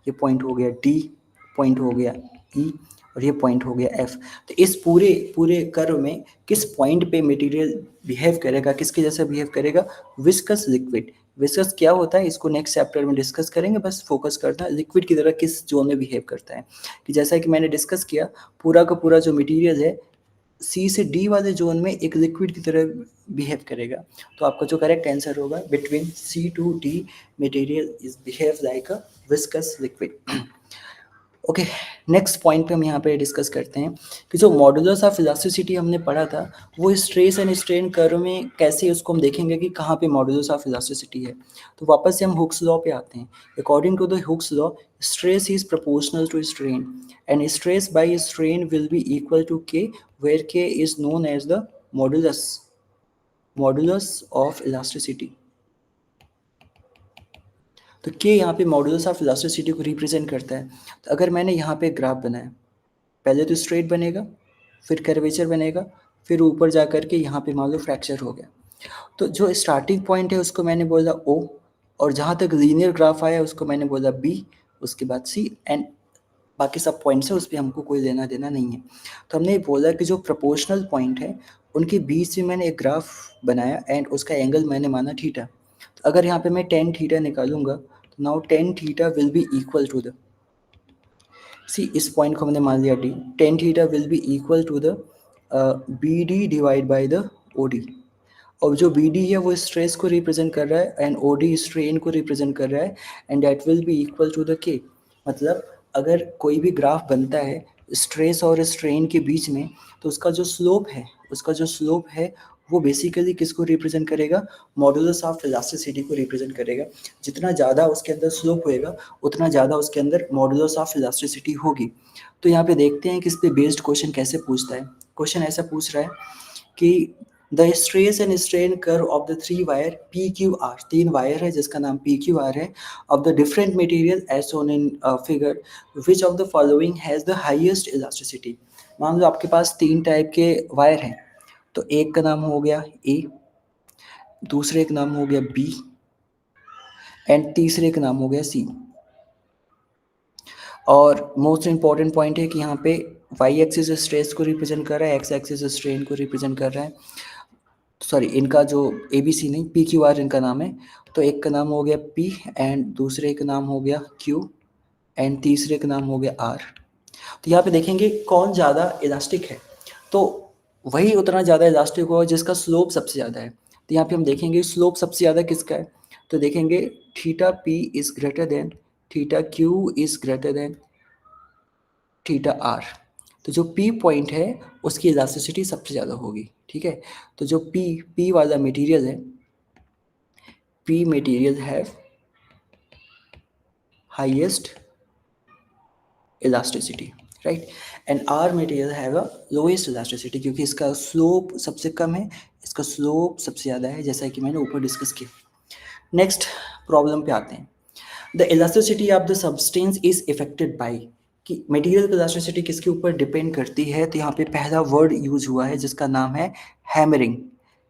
ये पॉइंट हो गया डी, पॉइंट हो गया ई, और ये पॉइंट हो गया एफ। तो इस पूरे पूरे कर्व में किस पॉइंट पे मटेरियल बिहेव करेगा, किसके जैसा बिहेव करेगा? Viscous liquid. विस्कस क्या होता है इसको नेक्स्ट चैप्टर में डिस्कस करेंगे, बस फोकस करना लिक्विड की तरह किस जोन में बिहेव करता है। कि जैसा कि मैंने डिस्कस किया, पूरा का पूरा जो मटेरियल है सी से डी वाले जोन में एक लिक्विड की तरह बिहेव करेगा। तो आपका जो करेक्ट आंसर होगा, between C to D material is behave like a viscous liquid. Okay, next point पे हम यहाँ पे डिस्कस करते हैं कि जो मॉडुलस ऑफ इलास्टिसिटी हमने पढ़ा था, वो स्ट्रेस एंड स्ट्रेन कर्व में कैसे उसको हम देखेंगे कि कहाँ पे मॉडुलस ऑफ इलास्टिसिटी है। तो वापस से हम हुक्स लॉ पे आते हैं। According to the Hooke's law, stress is proportional to strain and stress by strain will be equal to K, where K is known as the modulus of elasticity. तो के यहाँ पे मॉडुलस ऑफ इलास्टिसिटी को रिप्रेजेंट करता है। तो अगर मैंने यहाँ पे ग्राफ बनाया, पहले तो स्ट्रेट बनेगा, फिर कर्वेचर बनेगा, फिर ऊपर जा कर के यहाँ पे मान लो फ्रैक्चर हो गया। तो जो स्टार्टिंग पॉइंट है उसको मैंने बोला ओ, और जहाँ तक लीनियर ग्राफ आया उसको मैंने बोला बी, उसके बाद सी, एंड बाकी सब पॉइंट्स है उस पर हमको कोई लेना देना नहीं है। तो हमने बोला कि जो प्रोपोर्शनल पॉइंट है उनके बीच में मैंने एक ग्राफ बनाया एंड उसका एंगल मैंने माना थीटा। तो अगर यहाँ पे मैं टेन थीटा निकालूंगा, तो now tan theta will be equal to the, see इस पॉइंट को हमने मान लिया D, tan theta will be equal to the B D divide by the O D. और जो बी डी है वो स्ट्रेस को रिप्रेजेंट कर रहा है एंड ओ डी स्ट्रेन को रिप्रेजेंट कर रहा है, and that will be equal to the K. मतलब अगर कोई भी ग्राफ बनता है स्ट्रेस और स्ट्रेन के बीच में, तो उसका जो स्लोप है वो बेसिकली किसको रिप्रेजेंट करेगा? मॉडुलस ऑफ इलास्टिसिटी को रिप्रेजेंट करेगा। जितना ज़्यादा उसके अंदर स्लोप होएगा, उतना ज़्यादा उसके अंदर मॉडुलस ऑफ इलास्टिसिटी होगी। तो यहाँ पे देखते हैं कि इस पे बेस्ड क्वेश्चन कैसे पूछता है। क्वेश्चन ऐसा पूछ रहा है कि the stress and strain curve of the three wire P Q R, तीन वायर है जिसका नाम पी क्यू आर है, of the different material as shown in figure, which of the following has the highest elasticity. मान लो आपके पास तीन टाइप के वायर हैं, तो एक का नाम हो गया ए, दूसरे का नाम हो गया बी, एंड तीसरे का नाम हो गया सी। और मोस्ट इंपॉर्टेंट पॉइंट है कि यहाँ पे वाई एक्सिस स्ट्रेस को रिप्रेजेंट कर रहा है, एक्स एक्सिस स्ट्रेन को रिप्रेजेंट कर रहा है। सॉरी, इनका जो ए बी सी नहीं, पी क्यू आर इनका नाम है। तो एक का नाम हो गया पी, एंड दूसरे का नाम हो गया क्यू, एंड तीसरे का नाम हो गया आर। तो यहाँ पे देखेंगे कौन ज़्यादा इलास्टिक है, तो वही उतना ज़्यादा इलास्टिक होगा जिसका स्लोप सबसे ज़्यादा है। तो यहाँ पे हम देखेंगे स्लोप सबसे ज़्यादा किसका है, तो देखेंगे theta P is greater than theta Q is greater than theta R. तो जो पी पॉइंट है उसकी इलास्टिसिटी सबसे ज़्यादा होगी, ठीक है। तो जो पी वाला मटेरियल है, P material have highest elasticity, right, and R material have a lowest elasticity, क्योंकि इसका स्लोप सबसे कम है, इसका स्लोप सबसे ज़्यादा है, जैसा कि मैंने ऊपर डिस्कस किया। नेक्स्ट प्रॉब्लम पे आते हैं। The elasticity of the substance is affected by, कि मटेरियल की इलास्टिसिटी किसके ऊपर डिपेंड करती है। तो यहाँ पे पहला वर्ड यूज हुआ है जिसका नाम है हैमरिंग।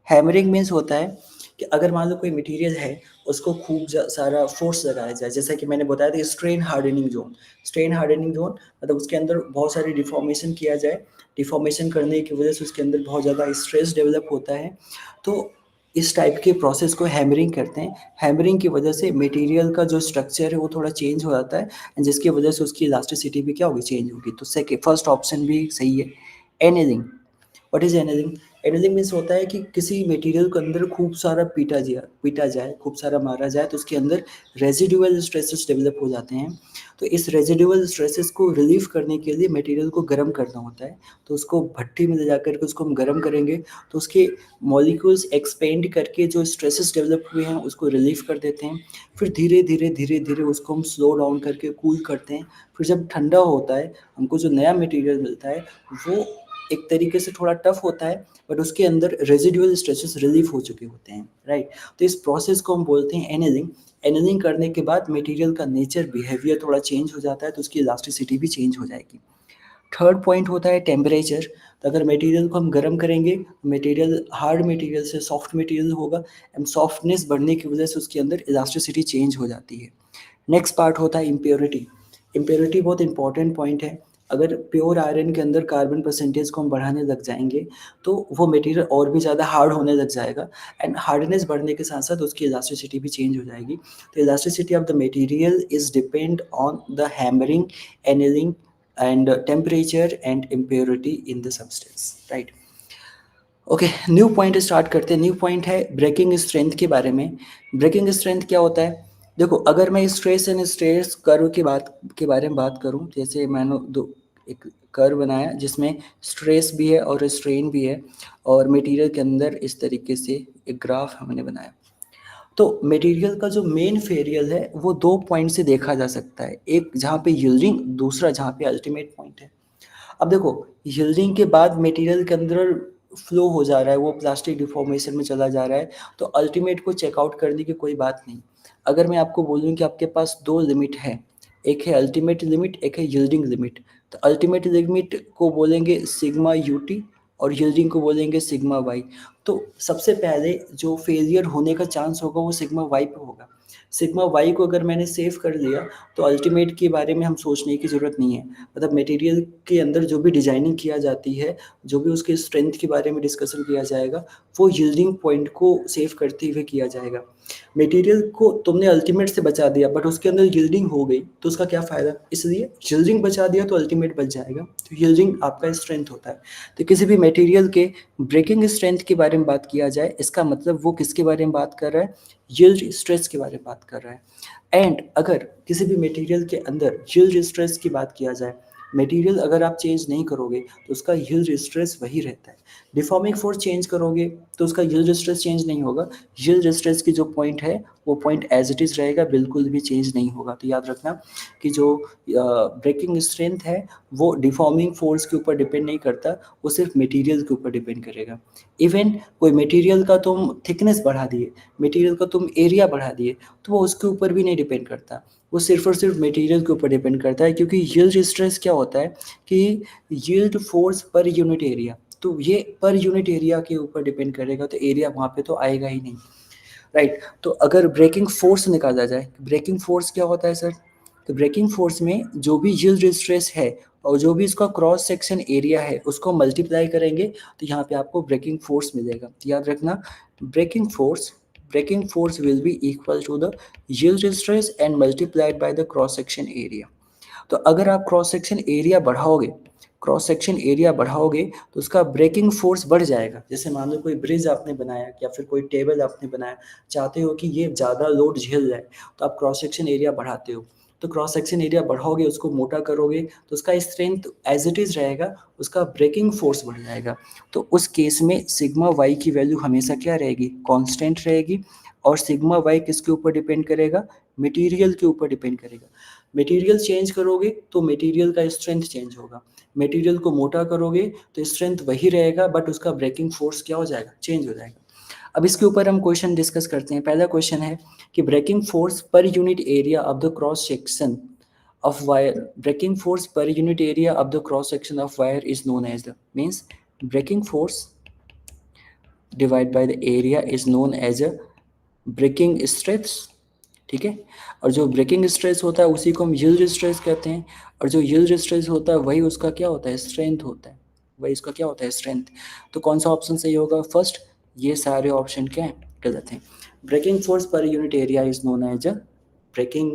हैमरिंग मीन्स होता है कि अगर मान लो कोई मटेरियल है, उसको खूब सारा फोर्स लगाया जाए, जैसा कि मैंने बताया था strain hardening zone. Strain hardening zone मतलब उसके अंदर बहुत सारी डिफॉर्मेशन किया जाए, डिफॉर्मेशन करने की वजह से उसके अंदर बहुत ज़्यादा स्ट्रेस डेवलप होता है। तो इस टाइप के प्रोसेस को हैमरिंग कहते हैं। हैमरिंग की वजह से मटेरियल का जो स्ट्रक्चर है वो थोड़ा चेंज हो जाता है, जिसकी वजह से उसकी इलास्टिसिटी भी क्या होगी, चेंज होगी। तो फर्स्ट ऑप्शन भी सही है, annealing. What is annealing? Annealing means होता है कि किसी मटेरियल के अंदर खूब सारा पीटा जाए, खूब सारा मारा जाए, तो उसके अंदर रेजिडुअल स्ट्रेसेस डेवलप हो जाते हैं। तो इस रेजिडुअल स्ट्रेसेस को रिलीव करने के लिए मटेरियल को गर्म करना होता है। तो उसको भट्टी में ले जाकर के उसको हम गर्म करेंगे, तो उसके मॉलिक्यूल्स एक्सपेंड करके जो स्ट्रेसेस डेवलप हुए हैं उसको रिलीव कर देते हैं। फिर धीरे धीरे उसको हम स्लो डाउन करके कूल करते हैं। फिर जब ठंडा होता है, हमको जो नया मटेरियल मिलता है वो एक तरीके से थोड़ा टफ होता है, बट उसके अंदर रेजिडुअल स्ट्रेसेस रिलीव हो चुके होते हैं, राइट। तो इस प्रोसेस को हम बोलते हैं एनलिंग। एनलिंग करने के बाद मटेरियल का नेचर, बिहेवियर थोड़ा चेंज हो जाता है, तो उसकी इलास्टिसिटी भी चेंज हो जाएगी। थर्ड पॉइंट होता है टेम्परेचर। तो अगर मटेरियल को हम गर्म करेंगे, मटेरियल हार्ड मटेरियल से सॉफ्ट मटेरियल होगा, एंड सॉफ्टनेस बढ़ने की वजह से उसके अंदर इलास्टिसिटी चेंज हो जाती है। नेक्स्ट पार्ट होता है इम्प्योरिटी। इम्प्योरिटी बहुत इंपॉर्टेंट पॉइंट है। अगर प्योर आयरन के अंदर कार्बन परसेंटेज को हम बढ़ाने लग जाएंगे, तो वो मटेरियल और भी ज़्यादा हार्ड होने लग जाएगा, एंड हार्डनेस बढ़ने के साथ साथ उसकी इलास्टिसिटी भी चेंज हो जाएगी। तो elasticity of the material is depend on the hammering, annealing and temperature and impurity in the substance, right? Okay, new point start करते हैं। न्यू पॉइंट है ब्रेकिंग स्ट्रेंथ के बारे में। ब्रेकिंग स्ट्रेंथ क्या होता है? देखो, अगर मैं स्ट्रेस एंड स्ट्रेस कर्व की बात के बारे में बात करूं, जैसे मैंने दो एक कर्व बनाया जिसमें स्ट्रेस भी है और स्ट्रेन भी है, और मटेरियल के अंदर इस तरीके से एक ग्राफ हमने बनाया। तो मटेरियल का जो मेन फेरियल है वो दो पॉइंट से देखा जा सकता है, एक जहाँ पे यील्डिंग, दूसरा जहाँ पे अल्टीमेट पॉइंट है। अब देखो, यील्डिंग के बाद मटेरियल के अंदर फ्लो हो जा रहा है, वो प्लास्टिक डिफॉर्मेशन में चला जा रहा है, तो अल्टीमेट को चेकआउट करने की कोई बात नहीं। अगर मैं आपको बोलूँ कि आपके पास दो लिमिट है, एक है अल्टीमेट लिमिट, एक है यील्डिंग लिमिट। तो अल्टीमेट लिमिट को बोलेंगे सिग्मा यूटी, और यील्डिंग को बोलेंगे सिग्मा वाई। तो सबसे पहले जो फेलियर होने का चांस होगा वो सिग्मा वाई पे होगा। सिग्मा वाई को अगर मैंने सेव कर लिया, तो अल्टीमेट के बारे में हम सोचने की ज़रूरत नहीं है। मतलब मटेरियल के अंदर जो भी डिजाइनिंग किया जाती है, जो भी उसके स्ट्रेंथ के बारे में डिस्कशन किया जाएगा, वो यील्डिंग पॉइंट को सेव करते हुए किया जाएगा। मटेरियल को तुमने अल्टीमेट से बचा दिया, बट उसके अंदर यील्डिंग हो गई, तो उसका क्या फ़ायदा? इसलिए यील्डिंग बचा दिया तो अल्टीमेट बच जाएगा। तो यील्डिंग आपका स्ट्रेंथ होता है। तो किसी भी मटेरियल के ब्रेकिंग स्ट्रेंथ के बारे में बात किया जाए, इसका मतलब वो किसके बारे में बात कर रहा है? यील्ड स्ट्रेस के बारे में बात कर रहा है। एंड अगर किसी भी मटेरियल के अंदर यील्ड स्ट्रेस की बात किया जाए, मटेरियल अगर आप चेंज नहीं करोगे तो उसका यील्ड स्ट्रेस वही रहता है। डिफॉर्मिंग फोर्स चेंज करोगे तो उसका यील्ड स्ट्रेस चेंज नहीं होगा। यील्ड स्ट्रेस की जो पॉइंट है वो पॉइंट एज इट इज़ रहेगा, बिल्कुल भी चेंज नहीं होगा। तो याद रखना कि जो ब्रेकिंग स्ट्रेंथ है वो डिफॉर्मिंग फोर्स के ऊपर डिपेंड नहीं करता, वो सिर्फ मटेरियल के ऊपर डिपेंड करेगा। इवन कोई मटेरियल का तुम थिकनेस बढ़ा दिए, मटेरियल का तुम एरिया बढ़ा दिए, तो वो उसके ऊपर भी नहीं डिपेंड करता, वो सिर्फ और सिर्फ मटेरियल के ऊपर डिपेंड करता है। क्योंकि यील्ड स्ट्रेस क्या होता है कि yield force per unit area, तो ये पर यूनिट एरिया के ऊपर डिपेंड करेगा, तो एरिया वहाँ पे तो आएगा ही नहीं, राइट। तो अगर ब्रेकिंग फोर्स निकाला जाए, ब्रेकिंग फोर्स क्या होता है सर? तो ब्रेकिंग फोर्स में जो भी यील्ड स्ट्रेस है और जो भी इसका क्रॉस सेक्शन एरिया है उसको मल्टीप्लाई करेंगे, तो यहाँ पे आपको ब्रेकिंग फोर्स मिलेगा। तो याद रखना, breaking force will be equal to the yield stress and multiplied by the cross section area. तो अगर आप क्रॉस सेक्शन एरिया बढ़ाओगे तो उसका ब्रेकिंग फोर्स बढ़ जाएगा। जैसे मान लो कोई ब्रिज आपने बनाया या फिर कोई टेबल आपने बनाया, चाहते हो कि ये ज़्यादा लोड झेल जाए, तो आप क्रॉस सेक्शन एरिया बढ़ाते हो। तो क्रॉस सेक्शन एरिया बढ़ाओगे, उसको मोटा करोगे, तो उसका स्ट्रेंथ एज इट इज़ रहेगा, उसका ब्रेकिंग फोर्स बढ़ जाएगा। तो उस केस में सिग्मा वाई की वैल्यू हमेशा क्या रहेगी? कांस्टेंट रहेगी। और सिग्मा वाई किसके ऊपर डिपेंड करेगा? मटेरियल के ऊपर डिपेंड करेगा। मटेरियल चेंज करोगे तो मटेरियल का स्ट्रेंथ चेंज होगा, मटेरियल को मोटा करोगे तो स्ट्रेंथ वही रहेगा, बट उसका ब्रेकिंग फोर्स क्या हो जाएगा? चेंज हो जाएगा। अब इसके ऊपर हम क्वेश्चन डिस्कस करते हैं। पहला क्वेश्चन है कि breaking force per unit area of the cross section of wire, breaking force per unit area of the cross section of wire is known as the, means breaking force divided by the area is known as a breaking stress, ठीक है। और जो ब्रेकिंग स्ट्रेस होता है उसी को हम यील्ड स्ट्रेस कहते हैं, और जो यील्ड स्ट्रेस होता है वही उसका क्या होता है? स्ट्रेंथ होता है, वही उसका क्या होता है? स्ट्रेंथ। तो कौन सा ऑप्शन सही होगा? फर्स्ट। ये सारे ऑप्शन क्या है? गलत हैं। Breaking force per unit area is known as a breaking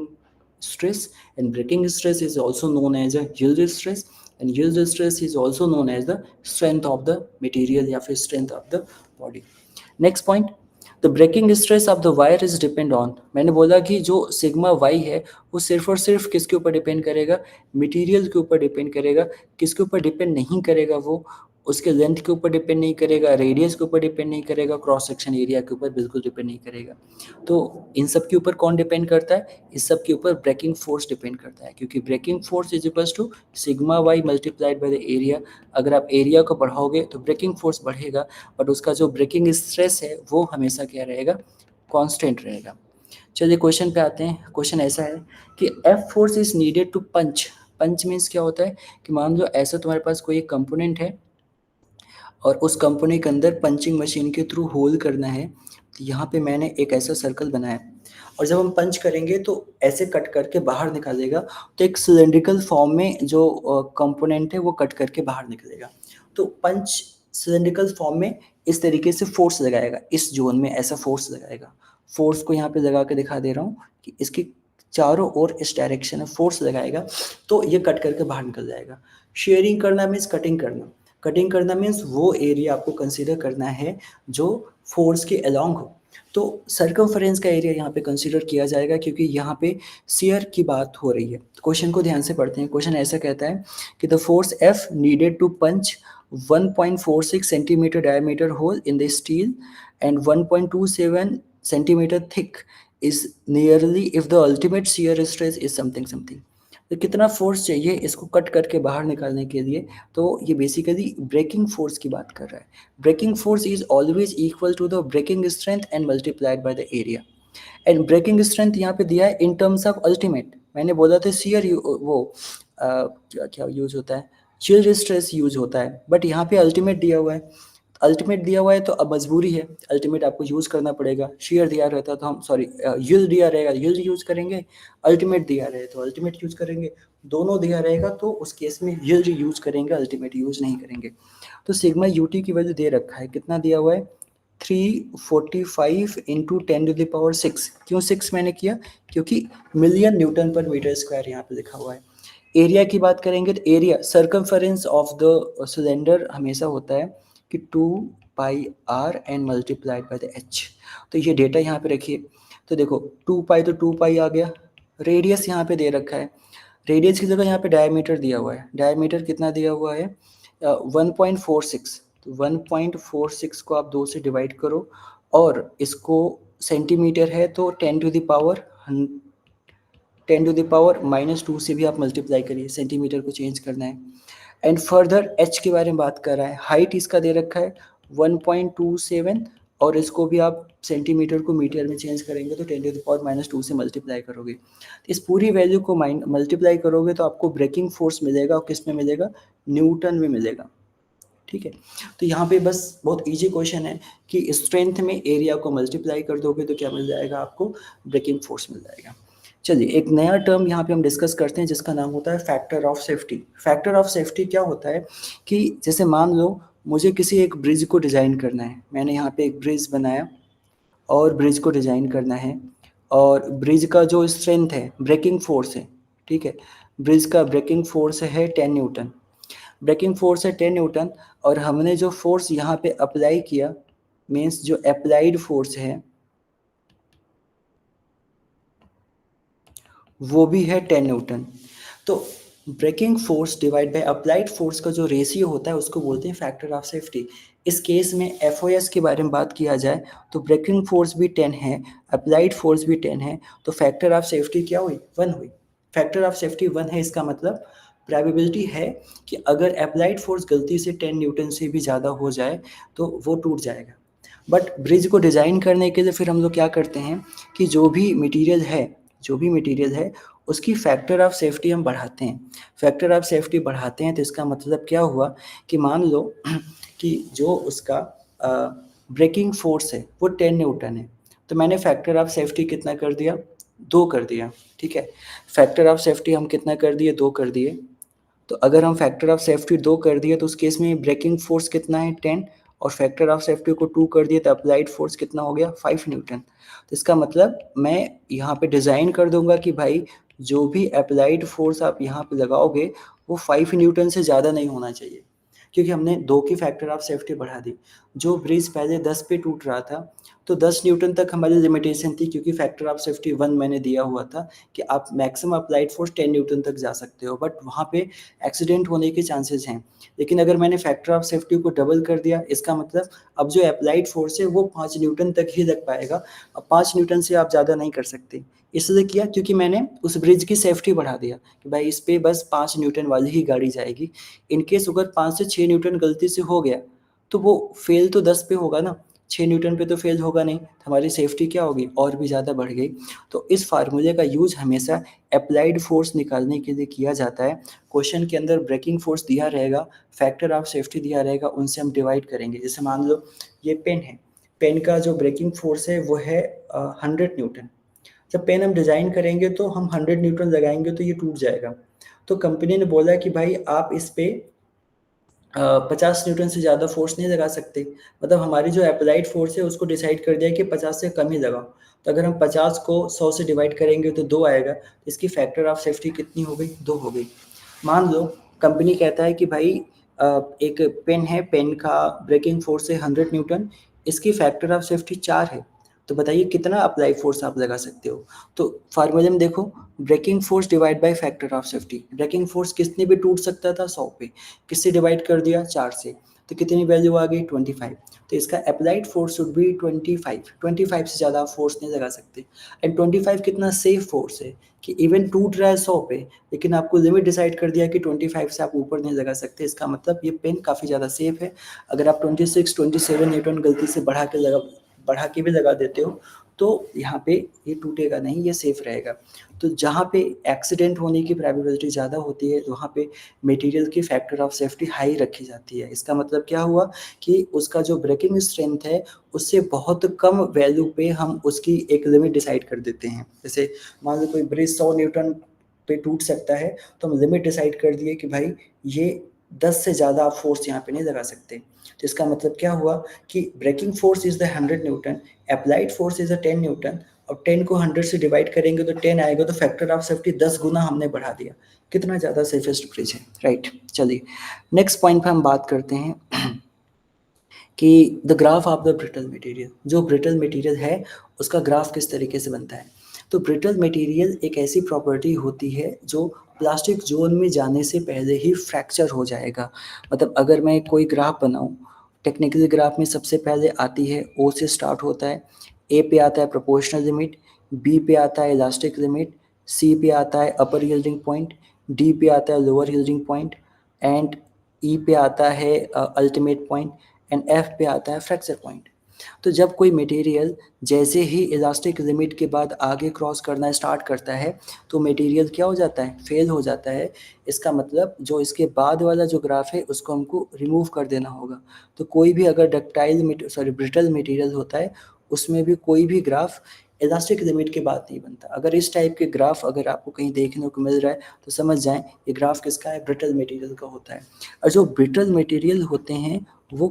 stress, and breaking stress is also known as a yield stress, and yield stress is also known as the strength of the material या फिर strength of the body. Next point, the breaking stress of the wire is depend on, मैंने बोला कि जो सिग्मा वाई है वो सिर्फ और सिर्फ किसके ऊपर डिपेंड करेगा, मटेरियल के ऊपर डिपेंड करेगा. किसके ऊपर डिपेंड नहीं करेगा, वो उसके लेंथ के ऊपर डिपेंड नहीं करेगा, रेडियस के ऊपर डिपेंड नहीं करेगा, क्रॉस सेक्शन एरिया के ऊपर बिल्कुल डिपेंड नहीं करेगा. तो इन सब के ऊपर कौन डिपेंड करता है, इस सब के ऊपर ब्रेकिंग फोर्स डिपेंड करता है, क्योंकि breaking force is equals to sigma Y multiplied by the area. अगर आप एरिया को बढ़ाओगे तो ब्रेकिंग फोर्स बढ़ेगा, बट उसका जो ब्रेकिंग स्ट्रेस है वो हमेशा क्या रहेगा, कांस्टेंट रहेगा. चलिए क्वेश्चन पे आते हैं. क्वेश्चन ऐसा है कि F force is needed to punch. Punch means क्या होता है कि मान लो ऐसा तुम्हारे पास कोई एक कंपोनेंट है और उस कंपोनेंट के अंदर पंचिंग मशीन के थ्रू होल करना है. तो यहाँ पे मैंने एक ऐसा सर्कल बनाया और जब हम पंच करेंगे तो ऐसे कट करके बाहर निकालेगा, तो एक सिलेंड्रिकल फॉर्म में जो कंपोनेंट है वो कट करके बाहर निकलेगा. तो पंच सिलेंड्रिकल फॉर्म में इस तरीके से फोर्स लगाएगा, इस जोन में ऐसा फोर्स लगाएगा. फोर्स को यहाँ पे लगा के दिखा दे रहा हूँ कि इसकी चारों ओर इस डायरेक्शन में फोर्स लगाएगा तो ये कट करके बाहर निकल जाएगा. शेयरिंग करना मीन्स कटिंग करना. कटिंग करना मीन्स वो एरिया आपको कंसीडर करना है जो फोर्स के अलोंग हो. तो सर्कमफरेंस का एरिया यहाँ पे कंसीडर किया जाएगा क्योंकि यहाँ पे शियर की बात हो रही है. क्वेश्चन को ध्यान से पढ़ते हैं. क्वेश्चन ऐसा कहता है कि the force F needed to punch 1.46 centimetre diameter hole in the steel and 1.27 centimetre thick is nearly if the ultimate shear stress is something something. तो कितना फोर्स चाहिए इसको कट करके बाहर निकालने के लिए, तो ये बेसिकली ब्रेकिंग फोर्स की बात कर रहा है. Breaking force is always equal to the breaking strength and multiplied by the area. And breaking strength यहाँ पे दिया है इन टर्म्स ऑफ अल्टीमेट. मैंने बोला था शियर वो क्या यूज होता है, यील्ड स्ट्रेस यूज होता है, बट यहाँ पे अल्टीमेट दिया हुआ है. अल्टीमेट दिया हुआ है तो अब मजबूरी है, अल्टीमेट आपको यूज करना पड़ेगा. शेयर दिया रहता तो हम यील्ड दिया रहेगा यील्ड यूज करेंगे, अल्टीमेट दिया रहे तो अल्टीमेट यूज करेंगे, दोनों दिया रहेगा तो उस केस में यील्ड यूज करेंगे, अल्टीमेट यूज नहीं करेंगे. तो सिग्मा यूटी की वैल्यू दे रखा है, कितना दिया हुआ है 345 इंटू 10⁶. क्यों 6 मैंने किया, क्योंकि मिलियन न्यूटन पर मीटर स्क्वायर यहाँ पे लिखा हुआ है. एरिया की बात करेंगे तो area circumference of the cylinder हमेशा होता है कि 2 pi R and multiplied by the H. तो ये डेटा यहाँ पे रखिए. तो देखो 2 पाई तो 2 पाई आ गया. रेडियस यहाँ पे दे रखा है, रेडियस की जगह यहाँ पे डायमीटर दिया हुआ है. डायमीटर कितना दिया हुआ है 1.46. तो 1.46 को आप 2 से डिवाइड करो और इसको सेंटीमीटर है तो 10⁻⁻² से भी आप मल्टीप्लाई करिए, सेंटीमीटर को चेंज करना है. एंड फर्दर एच के बारे में बात कर रहा है, हाइट इसका दे रखा है 1.27 और इसको भी आप सेंटीमीटर को मीटर में चेंज करेंगे तो 10⁻² से मल्टीप्लाई करोगे. इस पूरी वैल्यू को मल्टीप्लाई करोगे तो आपको ब्रेकिंग फोर्स मिलेगा और किस में मिलेगा, न्यूटन में मिलेगा. ठीक है. तो यहाँ पे बस बहुत इजी क्वेश्चन है कि स्ट्रेंथ में एरिया को मल्टीप्लाई कर दोगे तो क्या मिल जाएगा आपको, ब्रेकिंग फोर्स मिल जाएगा. चलिए एक नया टर्म यहाँ पे हम डिस्कस करते हैं जिसका नाम होता है factor of safety. Factor of safety क्या होता है कि जैसे मान लो मुझे किसी एक ब्रिज को डिज़ाइन करना है, मैंने यहाँ पे एक ब्रिज बनाया और ब्रिज को डिज़ाइन करना है और ब्रिज का जो स्ट्रेंथ है ब्रेकिंग फोर्स है, ठीक है, ब्रिज का ब्रेकिंग फोर्स है 10 न्यूटन. ब्रेकिंग फोर्स है 10 न्यूटन और हमने जो फोर्स यहाँ पे अप्लाई किया मीन्स जो अप्लाइड फोर्स है वो भी है 10 न्यूटन. तो breaking force divide by applied force का जो रेशियो होता है उसको बोलते हैं फैक्टर ऑफ सेफ्टी. इस केस में एफओएस के बारे में बात किया जाए तो ब्रेकिंग फोर्स भी 10 है, अप्लाइड फोर्स भी 10 है, तो फैक्टर ऑफ सेफ्टी क्या हुई, 1 हुई. फैक्टर ऑफ सेफ्टी 1 है, इसका मतलब प्रोबेबिलिटी है कि अगर अप्लाइड फोर्स गलती से 10 न्यूटन से भी ज़्यादा हो जाए तो वो टूट जाएगा. बट ब्रिज को डिज़ाइन करने के लिए फिर हम लोग क्या करते हैं कि जो भी मटेरियल है उसकी फैक्टर ऑफ सेफ्टी हम बढ़ाते हैं. फैक्टर ऑफ सेफ्टी बढ़ाते हैं तो इसका मतलब क्या हुआ कि मान लो कि जो उसका ब्रेकिंग फोर्स है वो 10 न्यूटन है, तो मैंने फैक्टर ऑफ सेफ्टी कितना कर दिया, 2 कर दिया. ठीक है, फैक्टर ऑफ सेफ्टी हम कितना कर दिए, 2 कर दिए. तो अगर हम फैक्टर ऑफ सेफ्टी 2 कर दिए तो उस केस में ब्रेकिंग फोर्स कितना है 10 और फैक्टर ऑफ सेफ्टी को 2 कर दिए तो अप्लाइड फोर्स कितना हो गया 5 न्यूटन. तो इसका मतलब मैं यहाँ पे डिज़ाइन कर दूंगा कि भाई जो भी अप्लाइड फोर्स आप यहाँ पे लगाओगे वो 5 न्यूटन से ज़्यादा नहीं होना चाहिए, क्योंकि हमने 2 की फैक्टर ऑफ सेफ्टी बढ़ा दी। जो ब्रिज पहले 10 पे टूट रहा था, तो 10 न्यूटन तक हमारी लिमिटेशन थी, क्योंकि फैक्टर ऑफ सेफ्टी 1 मैंने दिया हुआ था कि आप मैक्सिमम अप्लाइड फोर्स 10 न्यूटन तक जा सकते हो, बट वहाँ पे एक्सीडेंट होने के चांसेस हैं। लेकिन अगर मैंने फैक्टर ऑफ सेफ्टी को डबल कर दिया, इसका मतलब अब जो अप्लाइड फोर्स है वो 5 न्यूटन तक ही लग पाएगा। अब 5 न्यूटन से आप ज़्यादा नहीं कर सकते। इसलिए किया क्योंकि मैंने उस ब्रिज की सेफ्टी बढ़ा दिया कि भाई इस पे बस 5 न्यूटन वाली ही गाड़ी जाएगी। इन केस अगर 5 से 6 न्यूटन गलती से हो गया, तो वो फेल तो 10 पे होगा ना, 6 न्यूटन पे तो फेल होगा नहीं, तो हमारी सेफ्टी क्या होगी, और भी ज़्यादा बढ़ गई। तो इस फार्मूले का यूज़ हमेशा अप्लाइड फोर्स निकालने के लिए किया जाता है। क्वेश्चन के अंदर ब्रेकिंग फोर्स दिया रहेगा, फैक्टर ऑफ सेफ्टी दिया रहेगा, उनसे हम डिवाइड करेंगे। जैसे मान लो ये पेन है, पेन का जो ब्रेकिंग फोर्स है वो है 100 न्यूटन। जब पेन हम डिज़ाइन करेंगे तो हम 100 न्यूटन लगाएंगे तो ये टूट जाएगा। तो कंपनी ने बोला कि भाई आप इस पे 50 न्यूटन से ज़्यादा फोर्स नहीं लगा सकते। मतलब हमारी जो अप्लाइड फोर्स है उसको डिसाइड कर दिया कि 50 से कम ही लगाओ। तो अगर हम 50 को 100 से डिवाइड करेंगे तो 2 आएगा। इसकी फैक्टर ऑफ सेफ्टी कितनी हो गई, 2 हो गई। मान लो कंपनी कहता है कि भाई एक पेन है, पेन का ब्रेकिंग फोर्स है 100 न्यूटन, इसकी फैक्टर ऑफ सेफ्टी 4 है। तो बताइए कितना अप्लाई फोर्स आप लगा सकते हो। तो फार्मूले में देखो, breaking force divide by factor of safety. Breaking force किसने भी टूट सकता था, 100 पे, किससे डिवाइड कर दिया, 4 से, तो कितनी वैल्यू आ गई, 25। तो इसका अप्लाइड फोर्स शुड बी 25। 25 से ज़्यादा फोर्स नहीं लगा सकते। एंड 25 कितना सेफ फोर्स है कि इवन टूट रहा है 100 पे, लेकिन आपको लिमिट डिसाइड कर दिया कि 25 से आप ऊपर नहीं लगा सकते। इसका मतलब ये पेन काफ़ी ज़्यादा सेफ है। अगर आप 26 27 न्यूटन गलती से बढ़ा के भी लगा देते हो तो यहाँ पे ये टूटेगा नहीं, ये सेफ रहेगा। तो जहाँ पे एक्सीडेंट होने की प्रोबेबिलिटी ज़्यादा होती है, वहाँ पे मटेरियल की फैक्टर ऑफ सेफ्टी हाई रखी जाती है। इसका मतलब क्या हुआ कि उसका जो ब्रेकिंग स्ट्रेंथ है उससे बहुत कम वैल्यू पे हम उसकी एक लिमिट डिसाइड कर देते हैं। जैसे मान लो कोई ब्रिज 100 न्यूटन पे टूट सकता है, तो हम लिमिट डिसाइड कर दिए कि भाई ये 10 से ज़्यादा आप फोर्स यहाँ पे नहीं लगा सकते। तो इसका मतलब क्या हुआ कि breaking force is the 100 newton, applied force is the 10 newton. अब 10 को 100 से डिवाइड करेंगे तो 10 आएगा, तो फैक्टर ऑफ सेफ्टी 10 गुना हमने बढ़ा दिया। कितना ज़्यादा सेफेस्ट ब्रिज है, राइट। चलिए नेक्स्ट पॉइंट पे हम बात करते हैं कि the graph of the brittle material. जो ब्रिटल मटेरियल है उसका ग्राफ किस तरीके से बनता है। तो ब्रिटल मटेरियल एक ऐसी प्रॉपर्टी होती है जो प्लास्टिक जोन में जाने से पहले ही फ्रैक्चर हो जाएगा। मतलब अगर मैं कोई ग्राफ बनाऊं, टेक्निकल ग्राफ में सबसे पहले आती है ओ से स्टार्ट होता है, ए पे आता है प्रोपोर्शनल लिमिट, बी पे आता है इलास्टिक लिमिट, सी पे आता है अपर यील्डिंग पॉइंट, डी पे आता है लोअर यील्डिंग पॉइंट, एंड ई पे आता है अल्टीमेट पॉइंट, एंड एफ पे आता है फ्रैक्चर पॉइंट। तो जब कोई मटेरियल जैसे ही इलास्टिक लिमिट के बाद आगे क्रॉस करना स्टार्ट करता है तो मटेरियल क्या हो जाता है, फेल हो जाता है। इसका मतलब जो इसके बाद वाला जो ग्राफ है उसको हमको रिमूव कर देना होगा। तो कोई भी अगर ब्रिटल मटेरियल होता है उसमें भी कोई भी ग्राफ इलास्टिक लिमिट के बाद नहीं बनता। अगर इस टाइप के ग्राफ अगर आपको कहीं देखने को मिल रहा है तो समझ जाएं ये ग्राफ किसका है, ब्रिटल मटेरियल का होता है। और जो ब्रिटल मटेरियल होते हैं वो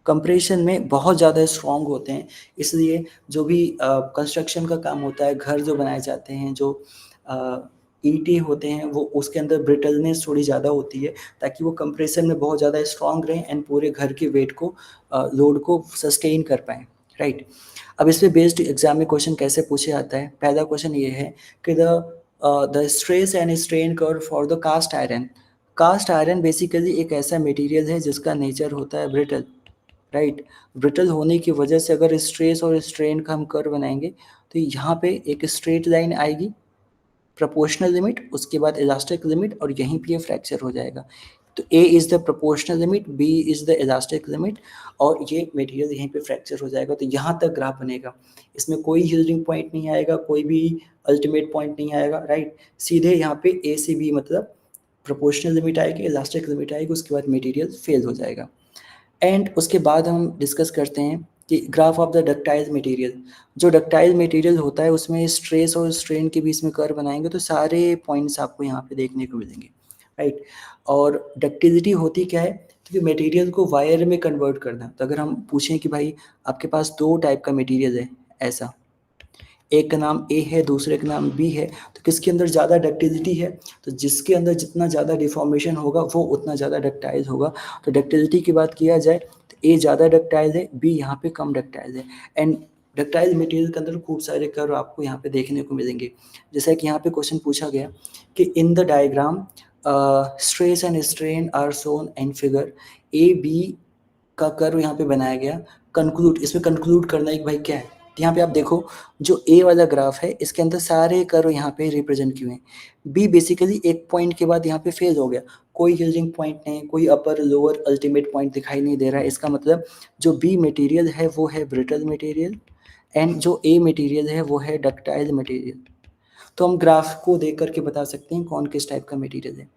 कंप्रेशन में बहुत ज़्यादा स्ट्रॉन्ग होते हैं। इसलिए जो भी कंस्ट्रक्शन का काम होता है, घर जो बनाए जाते हैं, जो ईंटें होते हैं, वो उसके अंदर ब्रिटलनेस थोड़ी ज़्यादा होती है ताकि वो कंप्रेशन में बहुत ज़्यादा स्ट्रॉन्ग रहें एंड पूरे घर के वेट को लोड को सस्टेन कर पाएँ, राइट। अब इस पे बेस्ड एग्जाम में क्वेश्चन कैसे पूछे जाता है। पहला क्वेश्चन ये है कि the stress and strain curve for the cast iron. Cast iron basically एक ऐसा मटेरियल है जिसका नेचर होता है ब्रिटल, राइट। ब्रिटल होने की वजह से अगर स्ट्रेस और स्ट्रेन का हम कर्व बनाएंगे तो यहाँ पे एक स्ट्रेट लाइन आएगी, प्रोपोर्शनल लिमिट, उसके बाद इलास्टिक लिमिट, और यहीं पे ये फ्रैक्चर हो जाएगा। तो A is the proportional limit, B is the elastic limit, और ये मटेरियल यहीं पे फ्रैक्चर हो जाएगा। तो यहाँ तक ग्राफ बनेगा, इसमें कोई यील्डिंग पॉइंट नहीं आएगा, कोई भी अल्टीमेट पॉइंट नहीं आएगा, राइट। सीधे यहाँ पे ए से बी मतलब प्रोपोर्शनल लिमिट आएगी, इलास्टिक लिमिट आएगी, उसके बाद मटेरियल फेल हो जाएगा। एंड उसके बाद हम डिस्कस करते हैं कि graph of the ductile material. जो डक्टाइल मटेरियल होता है उसमें स्ट्रेस और स्ट्रेन के बीच में कर्व बनाएंगे तो सारे पॉइंट्स आपको यहाँ पे देखने को मिलेंगे, राइट। और डक्टिलिटी होती क्या है, क्योंकि मटेरियल को वायर में कन्वर्ट करना। तो अगर हम पूछें कि भाई आपके पास 2 टाइप का मटेरियल है ऐसा, एक का नाम ए है, दूसरे का नाम बी है, तो किसके अंदर ज़्यादा डक्टिलिटी है? तो जिसके अंदर जितना ज़्यादा डिफॉर्मेशन होगा वो उतना ज़्यादा डक्टाइल होगा। तो डक्टिलिटी की बात किया जाए तो ए ज़्यादा डक्टाइल है, बी यहाँ पे कम डक्टाइल है। एंड डक्टाइल मटेरियल के अंदर खूब सारे कर्व आपको यहाँ पे देखने को मिलेंगे। जैसा कि यहाँ पे क्वेश्चन पूछा गया कि in the diagram stress and strain are shown in figure, A B का कर्व यहाँ पे बनाया गया। कंक्लूड, इसमें कंक्लूड करना है कि भाई क्या है। तो यहाँ पे आप देखो जो ए वाला ग्राफ है इसके अंदर सारे कर्व यहाँ पे रिप्रेजेंट किए हैं। बी बेसिकली एक पॉइंट के बाद यहाँ पे फेल हो गया, कोई हिलिंग पॉइंट नहीं, कोई अपर लोअर अल्टीमेट पॉइंट दिखाई नहीं दे रहा है। इसका मतलब जो बी मटेरियल है वो है ब्रिटल मटेरियल एंड जो ए मटेरियल है वो है डक्टाइल मटेरियल। तो हम ग्राफ को देख करके बता सकते हैं कौन किस टाइप का मटेरियल है।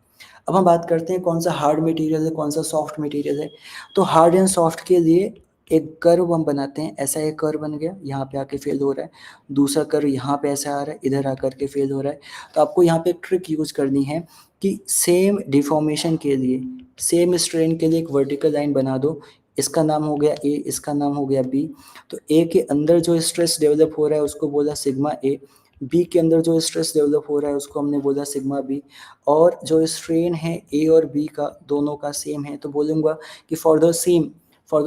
अब हम बात करते हैं कौन सा हार्ड मटेरियल है, कौन सा सॉफ्ट मटेरियल है। तो हार्ड एंड सॉफ्ट के लिए एक कर्व हम बनाते हैं, ऐसा एक कर्व बन गया, यहाँ पे आके फेल हो रहा है। दूसरा कर्व यहाँ पे ऐसा आ रहा है, इधर आकर के फेल हो रहा है। तो आपको यहाँ पे एक ट्रिक यूज करनी है कि सेम डिफॉर्मेशन के लिए, सेम स्ट्रेन के लिए एक वर्टिकल लाइन बना दो। इसका नाम हो गया ए, इसका नाम हो गया बी। तो ए के अंदर जो स्ट्रेस डेवलप हो रहा है उसको बोला सिग्मा ए, बी के अंदर जो स्ट्रेस डेवलप हो रहा है उसको हमने बोला सिग्मा बी। और जो स्ट्रेन है ए और बी का दोनों का सेम है, तो बोलूँगा कि for the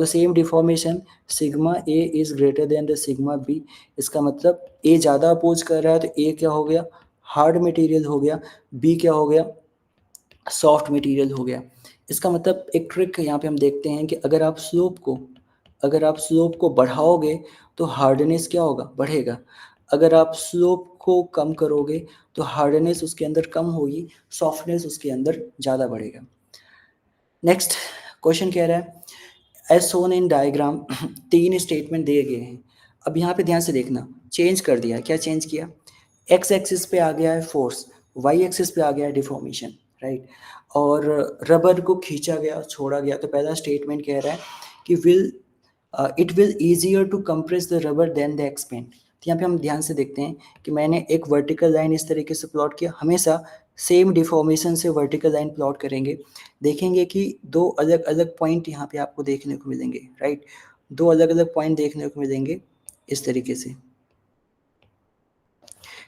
same deformation sigma A is greater than the sigma B. इसका मतलब ए ज़्यादा अपोज कर रहा है तो ए क्या हो गया, हार्ड मटेरियल हो गया, बी क्या हो गया, सॉफ्ट मटेरियल हो गया। इसका मतलब एक ट्रिक यहाँ पे हम देखते हैं कि अगर आप स्लोप को बढ़ाओगे तो हार्डनेस क्या होगा, बढ़ेगा। अगर आप स्लोप को कम करोगे तो हार्डनेस उसके अंदर कम होगी, सॉफ्टनेस उसके अंदर ज़्यादा बढ़ेगा। नेक्स्ट क्वेश्चन कह रहा है as shown in diagram 3 statement दिए गए हैं। अब यहाँ पे ध्यान से देखना, चेंज कर दिया, क्या चेंज किया, एक्स एक्सिस पे आ गया है फोर्स, वाई एक्सिस पे आ गया है डिफॉर्मेशन, राइट। और रबर को खींचा गया, छोड़ा गया। तो पहला स्टेटमेंट कह रहा है कि it will easier to compress the rubber than the expand. तो यहाँ पे हम ध्यान से देखते हैं कि मैंने एक वर्टिकल लाइन इस तरीके से प्लॉट किया, हमेशा सेम डिफॉर्मेशन से वर्टिकल लाइन प्लॉट करेंगे, देखेंगे कि दो अलग अलग पॉइंट यहाँ पे आपको देखने को मिलेंगे, राइट। दो अलग अलग पॉइंट देखने को मिलेंगे इस तरीके से,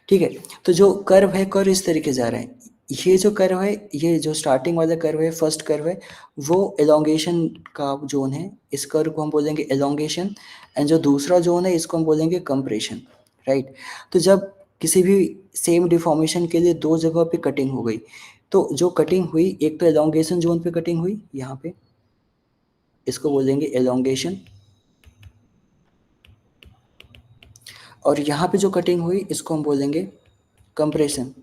ठीक है। तो जो कर्व है, कर्व इस तरीके जा रहा है। ये जो कर्व है, ये जो स्टार्टिंग वाला कर्व है, फर्स्ट कर्व है, वो एलोंगेशन का जोन है। इस कर्व को हम बोलेंगे एलोंगेशन एंड जो दूसरा जोन है इसको हम बोलेंगे कंप्रेशन, राइट। तो जब किसी भी सेम डिफॉर्मेशन के लिए दो जगह पे कटिंग हो गई, तो जो कटिंग हुई, एक तो एलोंगेशन जोन पे कटिंग हुई यहाँ पे, इसको बोलेंगे एलोंगेशन, और यहाँ पे जो कटिंग हुई इसको हम बोलेंगे कंप्रेशन,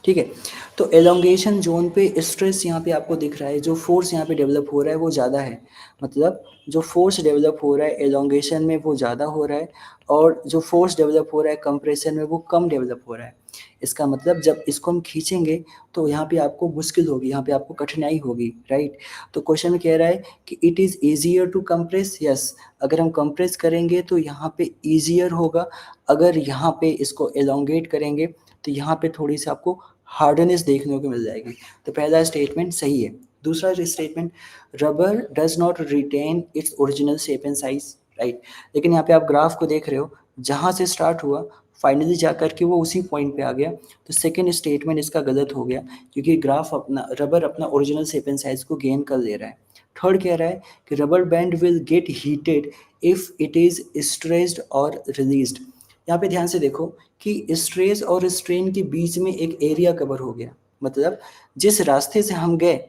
ठीक है। तो एलोंगेशन जोन पे स्ट्रेस यहाँ पे आपको दिख रहा है, जो फोर्स यहाँ पे डेवलप हो रहा है वो ज़्यादा है, मतलब जो फोर्स डेवलप हो रहा है एलोंगेशन में वो ज़्यादा हो रहा है, और जो फोर्स डेवलप हो रहा है कंप्रेशन में वो कम डेवलप हो रहा है। इसका मतलब जब इसको हम खींचेंगे तो यहाँ पे आपको मुश्किल होगी, यहाँ पे आपको कठिनाई होगी, राइट। तो क्वेश्चन में कह रहा है कि it is easier to compress, yes. अगर हम कंप्रेस करेंगे तो यहाँ पे ईजियर होगा, अगर यहाँ पे इसको एलोंगेट करेंगे तो यहाँ पे थोड़ी सी आपको हार्डनेस देखने को मिल जाएगी। तो पहला स्टेटमेंट सही है। दूसरा statement, rubber does not retain its original shape and size, right. लेकिन यहाँ पे आप ग्राफ को देख रहे हो, जहाँ से स्टार्ट हुआ फाइनली जाकर के वो उसी पॉइंट पे आ गया। तो सेकेंड स्टेटमेंट इसका गलत हो गया, क्योंकि ग्राफ अपना रबर अपना ओरिजिनल शेप एंड साइज को गेन कर ले रहा है। थर्ड कह रहा है कि rubber band will get heated if it is stressed और रिलीज्ड। यहाँ पे ध्यान से देखो कि स्ट्रेस और स्ट्रेन के बीच में एक एरिया कवर हो गया, मतलब जिस रास्ते से हम गए,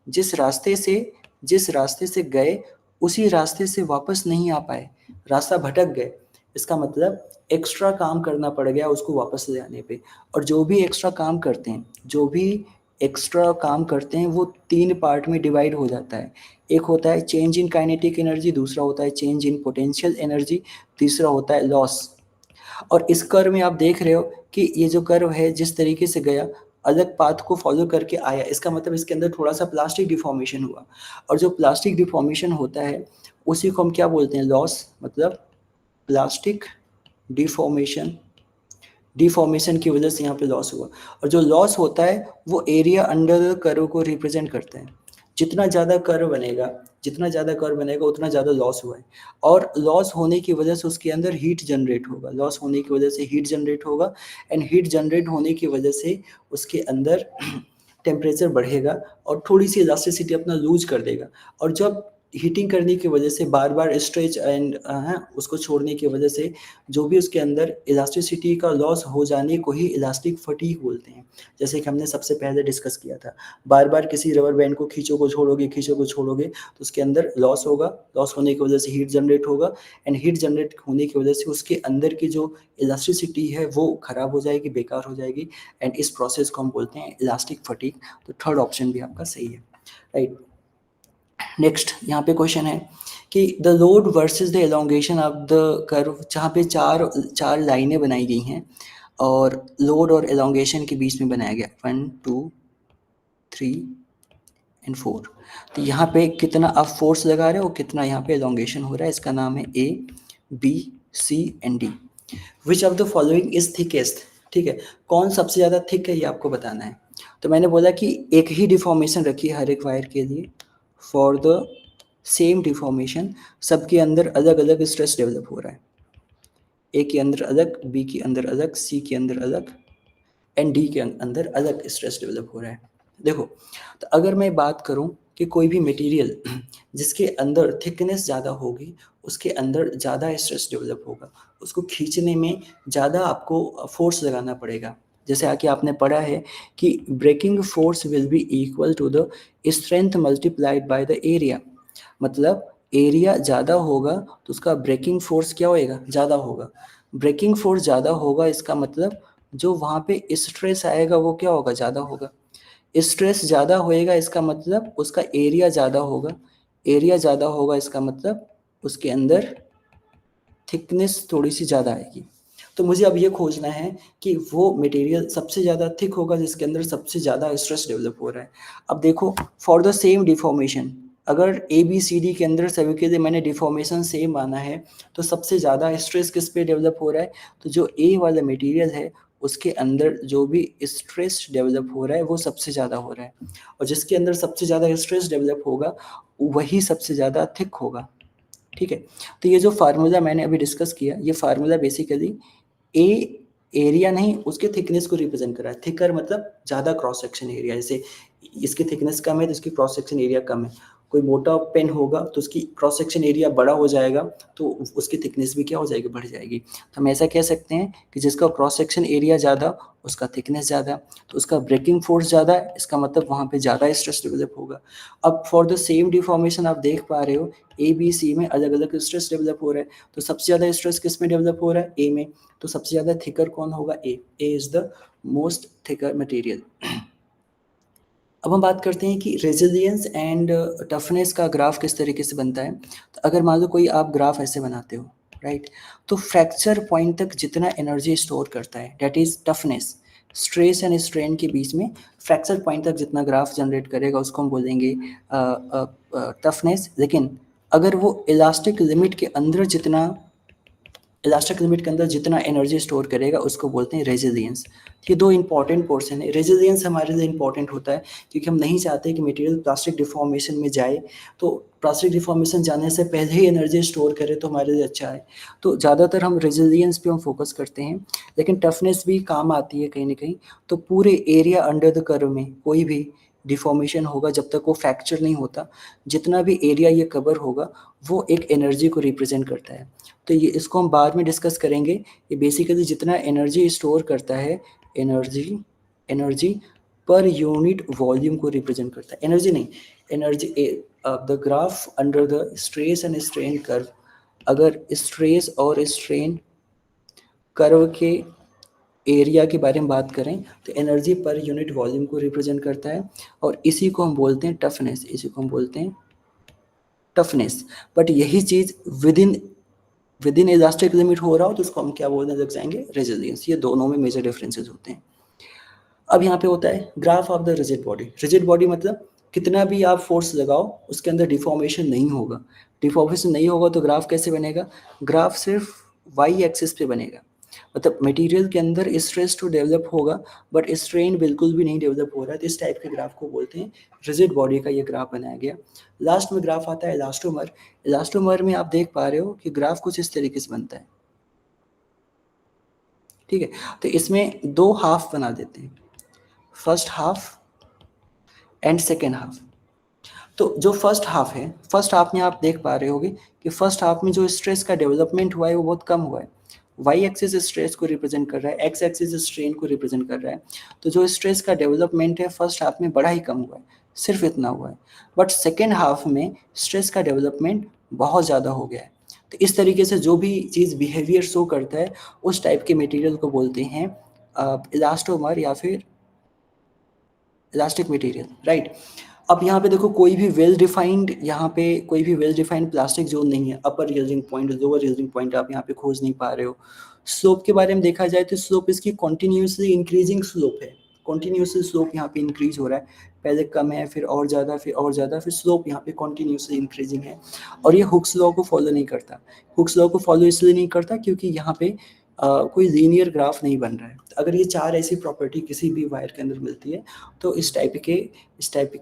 जिस रास्ते से गए उसी रास्ते से वापस नहीं आ पाए, रास्ता भटक गए। इसका मतलब एक्स्ट्रा काम करना पड़ गया उसको वापस ले आने पे। और जो भी एक्स्ट्रा काम करते हैं वो 3 पार्ट में डिवाइड हो जाता है। एक होता है चेंज इन काइनेटिक एनर्जी, दूसरा होता है चेंज इन पोटेंशियल एनर्जी, तीसरा होता है लॉस। और इस कर्व में आप देख रहे हो कि ये जो कर्व है जिस तरीके से गया, अलग पाथ को फॉलो करके आया, इसका मतलब इसके अंदर थोड़ा सा प्लास्टिक डिफॉर्मेशन हुआ। और जो प्लास्टिक डिफॉर्मेशन होता है उसी को हम क्या बोलते हैं, लॉस, मतलब प्लास्टिक डिफॉर्मेशन की वजह से यहाँ पे लॉस हुआ। और जो लॉस होता है वो एरिया अंडर द कर्व को रिप्रेजेंट करता है। जितना ज़्यादा कर्व बनेगा, जितना ज़्यादा कर्व बनेगा उतना ज़्यादा लॉस हुआ है, और लॉस होने की वजह से उसके अंदर हीट जनरेट होगा, लॉस होने की वजह से हीट जनरेट होगा, एंड हीट जनरेट होने की वजह से उसके अंदर टेम्परेचर बढ़ेगा और थोड़ी सी इलास्टिसिटी अपना लूज कर देगा, और जब हीटिंग करने की वजह से बार बार स्ट्रेच एंड उसको छोड़ने की वजह से जो भी उसके अंदर इलास्टिसिटी का लॉस हो जाने को ही इलास्टिक फटीग बोलते हैं। जैसे कि हमने सबसे पहले डिस्कस किया था, बार बार किसी रबर बैंड को खींचो को छोड़ोगे तो उसके अंदर लॉस होगा, लॉस होने की वजह से हीट जनरेट होगा, एंड हीट जनरेट होने की वजह से उसके अंदर की जो इलास्टिसिटी है वो खराब हो जाएगी, बेकार हो जाएगी, एंड इस प्रोसेस को हम बोलते हैं इलास्टिक फटीग। तो थर्ड ऑप्शन भी आपका सही है, राइट। नेक्स्ट यहाँ पे क्वेश्चन है कि the load versus the elongation of the curve, जहाँ पे चार चार लाइनें बनाई गई हैं और लोड और एलोंगेशन के बीच में बनाया गया 1 2 3 एंड 4। तो यहाँ पे कितना आप फोर्स लगा रहे हो, कितना यहाँ पे एलोंगेशन हो रहा है, इसका नाम है A B C and D. Which of the following is thickest, ठीक है, कौन सबसे ज़्यादा थिक है ये आपको बताना है। तो मैंने बोला कि एक ही डिफॉर्मेशन रखी है हर एक वायर के लिए, फॉर द सेम डिफॉर्मेशन सबके अंदर अलग अलग स्ट्रेस डेवलप हो रहा है, ए के अंदर अलग, बी के अंदर अलग, सी के अंदर अलग, एंड डी के अंदर अलग स्ट्रेस डेवलप हो रहा है। देखो, तो अगर मैं बात करूं कि कोई भी मटेरियल जिसके अंदर थिकनेस ज़्यादा होगी उसके अंदर ज़्यादा स्ट्रेस डेवलप होगा, उसको खींचने में ज़्यादा आपको फोर्स लगाना पड़ेगा। जैसे आके आपने पढ़ा है कि breaking force will be equal to the strength multiplied by the area, मतलब एरिया ज़्यादा होगा तो उसका ब्रेकिंग फोर्स क्या होएगा, ज़्यादा होगा। ब्रेकिंग फोर्स ज़्यादा होगा इसका मतलब जो वहाँ पे स्ट्रेस आएगा वो क्या होगा, ज़्यादा होगा। स्ट्रेस ज़्यादा होएगा इसका मतलब उसका एरिया ज़्यादा होगा, एरिया ज़्यादा होगा इसका मतलब उसके अंदर थिकनेस थोड़ी सी ज़्यादा आएगी। तो मुझे अब ये खोजना है कि वो मटेरियल सबसे ज़्यादा थिक होगा जिसके अंदर सबसे ज़्यादा स्ट्रेस डेवलप हो रहा है। अब देखो, फॉर द सेम डिफॉर्मेशन, अगर ए बी सी डी के अंदर सभी के लिए मैंने डिफॉर्मेशन सेम माना है तो सबसे ज़्यादा स्ट्रेस किस पे डेवलप हो रहा है, तो जो ए वाला मटेरियल है उसके अंदर जो भी स्ट्रेस डेवलप हो रहा है वो सबसे ज़्यादा हो रहा है, और जिसके अंदर सबसे ज़्यादा स्ट्रेस डेवलप होगा वही सबसे ज़्यादा थिक होगा, ठीक है। तो ये जो फार्मूला मैंने अभी डिस्कस किया, ये फार्मूला बेसिकली ए एरिया नहीं उसके थिकनेस को रिप्रेजेंट कर रहा है। थिकर मतलब ज़्यादा क्रॉस सेक्शन एरिया, जैसे इसकी थिकनेस कम है तो इसकी क्रॉस सेक्शन एरिया कम है। कोई मोटा पेन होगा तो उसकी क्रॉस सेक्शन एरिया बड़ा हो जाएगा तो उसकी थिकनेस भी क्या हो जाएगी, बढ़ जाएगी। तो हम ऐसा कह सकते हैं कि जिसका क्रॉस सेक्शन एरिया ज़्यादा उसका थिकनेस ज़्यादा, तो उसका ब्रेकिंग फोर्स ज़्यादा है, इसका मतलब वहाँ पे ज़्यादा स्ट्रेस डेवलप होगा। अब फॉर द सेम डिफॉर्मेशन आप देख पा रहे हो ए बी सी में अलग अलग स्ट्रेस डेवलप हो रहा है, तो सबसे ज़्यादा स्ट्रेस किस में डेवलप हो रहा है, ए में, तो सबसे ज़्यादा थिकर कौन होगा, ए is the most thicker material. अब हम बात करते हैं कि रेजिलियंस एंड टफनेस का ग्राफ किस तरीके से बनता है। तो अगर मान लो कोई आप ग्राफ ऐसे बनाते हो, राइट, तो फ्रैक्चर पॉइंट तक जितना एनर्जी स्टोर करता है that is toughness, stress and strain के बीच में फ्रैक्चर पॉइंट तक जितना ग्राफ जनरेट करेगा उसको हम बोलेंगे टफनेस। लेकिन अगर वो इलास्टिक लिमिट के अंदर जितना इलास्टिक लिमिट के अंदर जितना एनर्जी स्टोर करेगा उसको बोलते हैं रेजिलियंस। ये दो इंपॉर्टेंट पोर्शन है। रेजिलियंस हमारे लिए इंपॉर्टेंट होता है क्योंकि हम नहीं चाहते कि मटेरियल प्लास्टिक डिफॉर्मेशन में जाए, तो प्लास्टिक डिफॉर्मेशन जाने से पहले ही एनर्जी स्टोर करे तो हमारे लिए अच्छा है। तो ज़्यादातर हम रेजिलियंस पे हम फोकस करते हैं, लेकिन टफनेस भी काम आती है कहीं ना कहीं। तो पूरे एरिया अंडर द कर्व में कोई भी डिफॉर्मेशन होगा जब तक वो फ्रैक्चर नहीं होता, जितना भी एरिया ये कवर होगा वो एक एनर्जी को रिप्रेजेंट करता है। तो ये इसको हम बाद में डिस्कस करेंगे। ये बेसिकली जितना एनर्जी स्टोर करता है, energy energy per unit volume को रिप्रेजेंट करता है, एनर्जी नहीं, energy the graph under the stress and strain curve. अगर स्ट्रेस और स्ट्रेन कर्व के एरिया के बारे में बात करें तो एनर्जी पर यूनिट वॉल्यूम को रिप्रेजेंट करता है, और इसी को हम बोलते हैं टफनेस, इसी को हम बोलते हैं टफनेस। बट यही चीज़ विद इन इलास्टिक लिमिट हो रहा हो तो उसको हम क्या बोलने लग जाएंगे, रेजिलियंस। ये दोनों में मेजर डिफरेंसेस होते हैं। अब यहाँ पे होता है graph of the rigid body. Rigid body मतलब कितना भी आप फोर्स लगाओ उसके अंदर डिफॉर्मेशन नहीं होगा। डिफॉर्मेशन नहीं होगा तो ग्राफ कैसे बनेगा, ग्राफ सिर्फ वाई एक्सिस पे बनेगा। मतलब मटेरियल के अंदर स्ट्रेस तो डेवलप होगा बट स्ट्रेन बिल्कुल भी नहीं डेवलप हो रहा है, तो इस टाइप के ग्राफ को बोलते हैं रिजिड बॉडी का ये ग्राफ बनाया गया। लास्ट में ग्राफ आता है इलास्टोमर। इलास्टोमर में आप देख पा रहे हो कि ग्राफ कुछ इस तरीके से बनता है, ठीक है। तो इसमें दो हाफ बना देते हैं, first half and second half. तो जो फर्स्ट हाफ है, फर्स्ट हाफ में आप देख पा रहे होगे कि फर्स्ट हाफ में जो स्ट्रेस का डेवलपमेंट हुआ है वो बहुत कम हुआ है। वाई एक्सिस स्ट्रेस को रिप्रेजेंट कर रहा है, एक्स एक्सिस स्ट्रेन को रिप्रेजेंट कर रहा है। तो जो स्ट्रेस का डेवलपमेंट है फर्स्ट हाफ में बड़ा ही कम हुआ है, सिर्फ इतना हुआ है। बट सेकेंड हाफ में स्ट्रेस का डेवलपमेंट बहुत ज़्यादा हो गया है। तो इस तरीके से जो भी चीज़ बिहेवियर शो करता है उस टाइप के मटेरियल को बोलते हैं इलास्टोमर या फिर इलास्टिक मटेरियल, राइट। अब यहाँ पे देखो कोई भी वेल डिफाइंड, यहाँ पे कोई भी वेल डिफाइंड प्लास्टिक जोन नहीं है। Upper yielding point, lower yielding point आप यहाँ पे खोज नहीं पा रहे हो। स्लोप के बारे में देखा जाए तो स्लोप इसकी कॉन्टिन्यूसली इंक्रीजिंग स्लोप है, कॉन्टिन्यूसली स्लोप यहाँ पे इंक्रीज हो रहा है, पहले कम है फिर और ज़्यादा फिर और ज़्यादा, फिर स्लोप यहाँ पे कॉन्टिन्यूसली इंक्रीजिंग है। और ये हुक्स लॉ को फॉलो नहीं करता। हुक्स लॉ को फॉलो इसलिए नहीं करता क्योंकि यहाँ पे कोई लीनियर ग्राफ नहीं बन रहा है। अगर ये चार ऐसी प्रॉपर्टी किसी भी वायर के अंदर मिलती है तो इस टाइप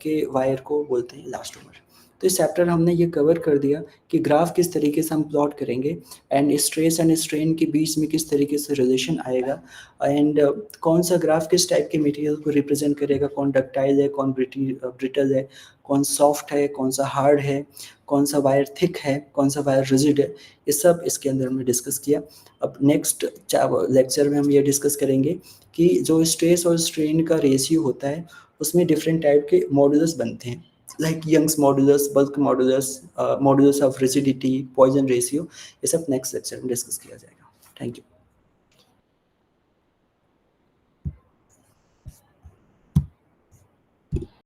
के वायर को बोलते हैं इलास्टोमर। तो इस चैप्टर हमने ये कवर कर दिया कि ग्राफ किस तरीके से हम प्लॉट करेंगे एंड स्ट्रेस एंड स्ट्रेन के बीच में किस तरीके से रिलेशन आएगा, एंड कौन सा ग्राफ किस टाइप के मटेरियल को रिप्रेजेंट करेगा, कौन डक्टाइल है, कौन ब्रिटल है, कौन सॉफ्ट है, कौन सा हार्ड है, कौन सा वायर थिक है, कौन सा वायर रिजिड है। ये सब इसके अंदर हमने डिस्कस किया। अब नेक्स्ट लेक्चर में हम ये डिस्कस करेंगे कि जो स्ट्रेस और स्ट्रेन का रेशियो होता है उसमें डिफरेंट टाइप के मॉडुलस बनते हैं, like Young's modulus, bulk modulus, modulus of rigidity, Poisson ratio. ये सब नेक्स्ट लेक्चर में डिस्कस किया जाएगा। Thank you.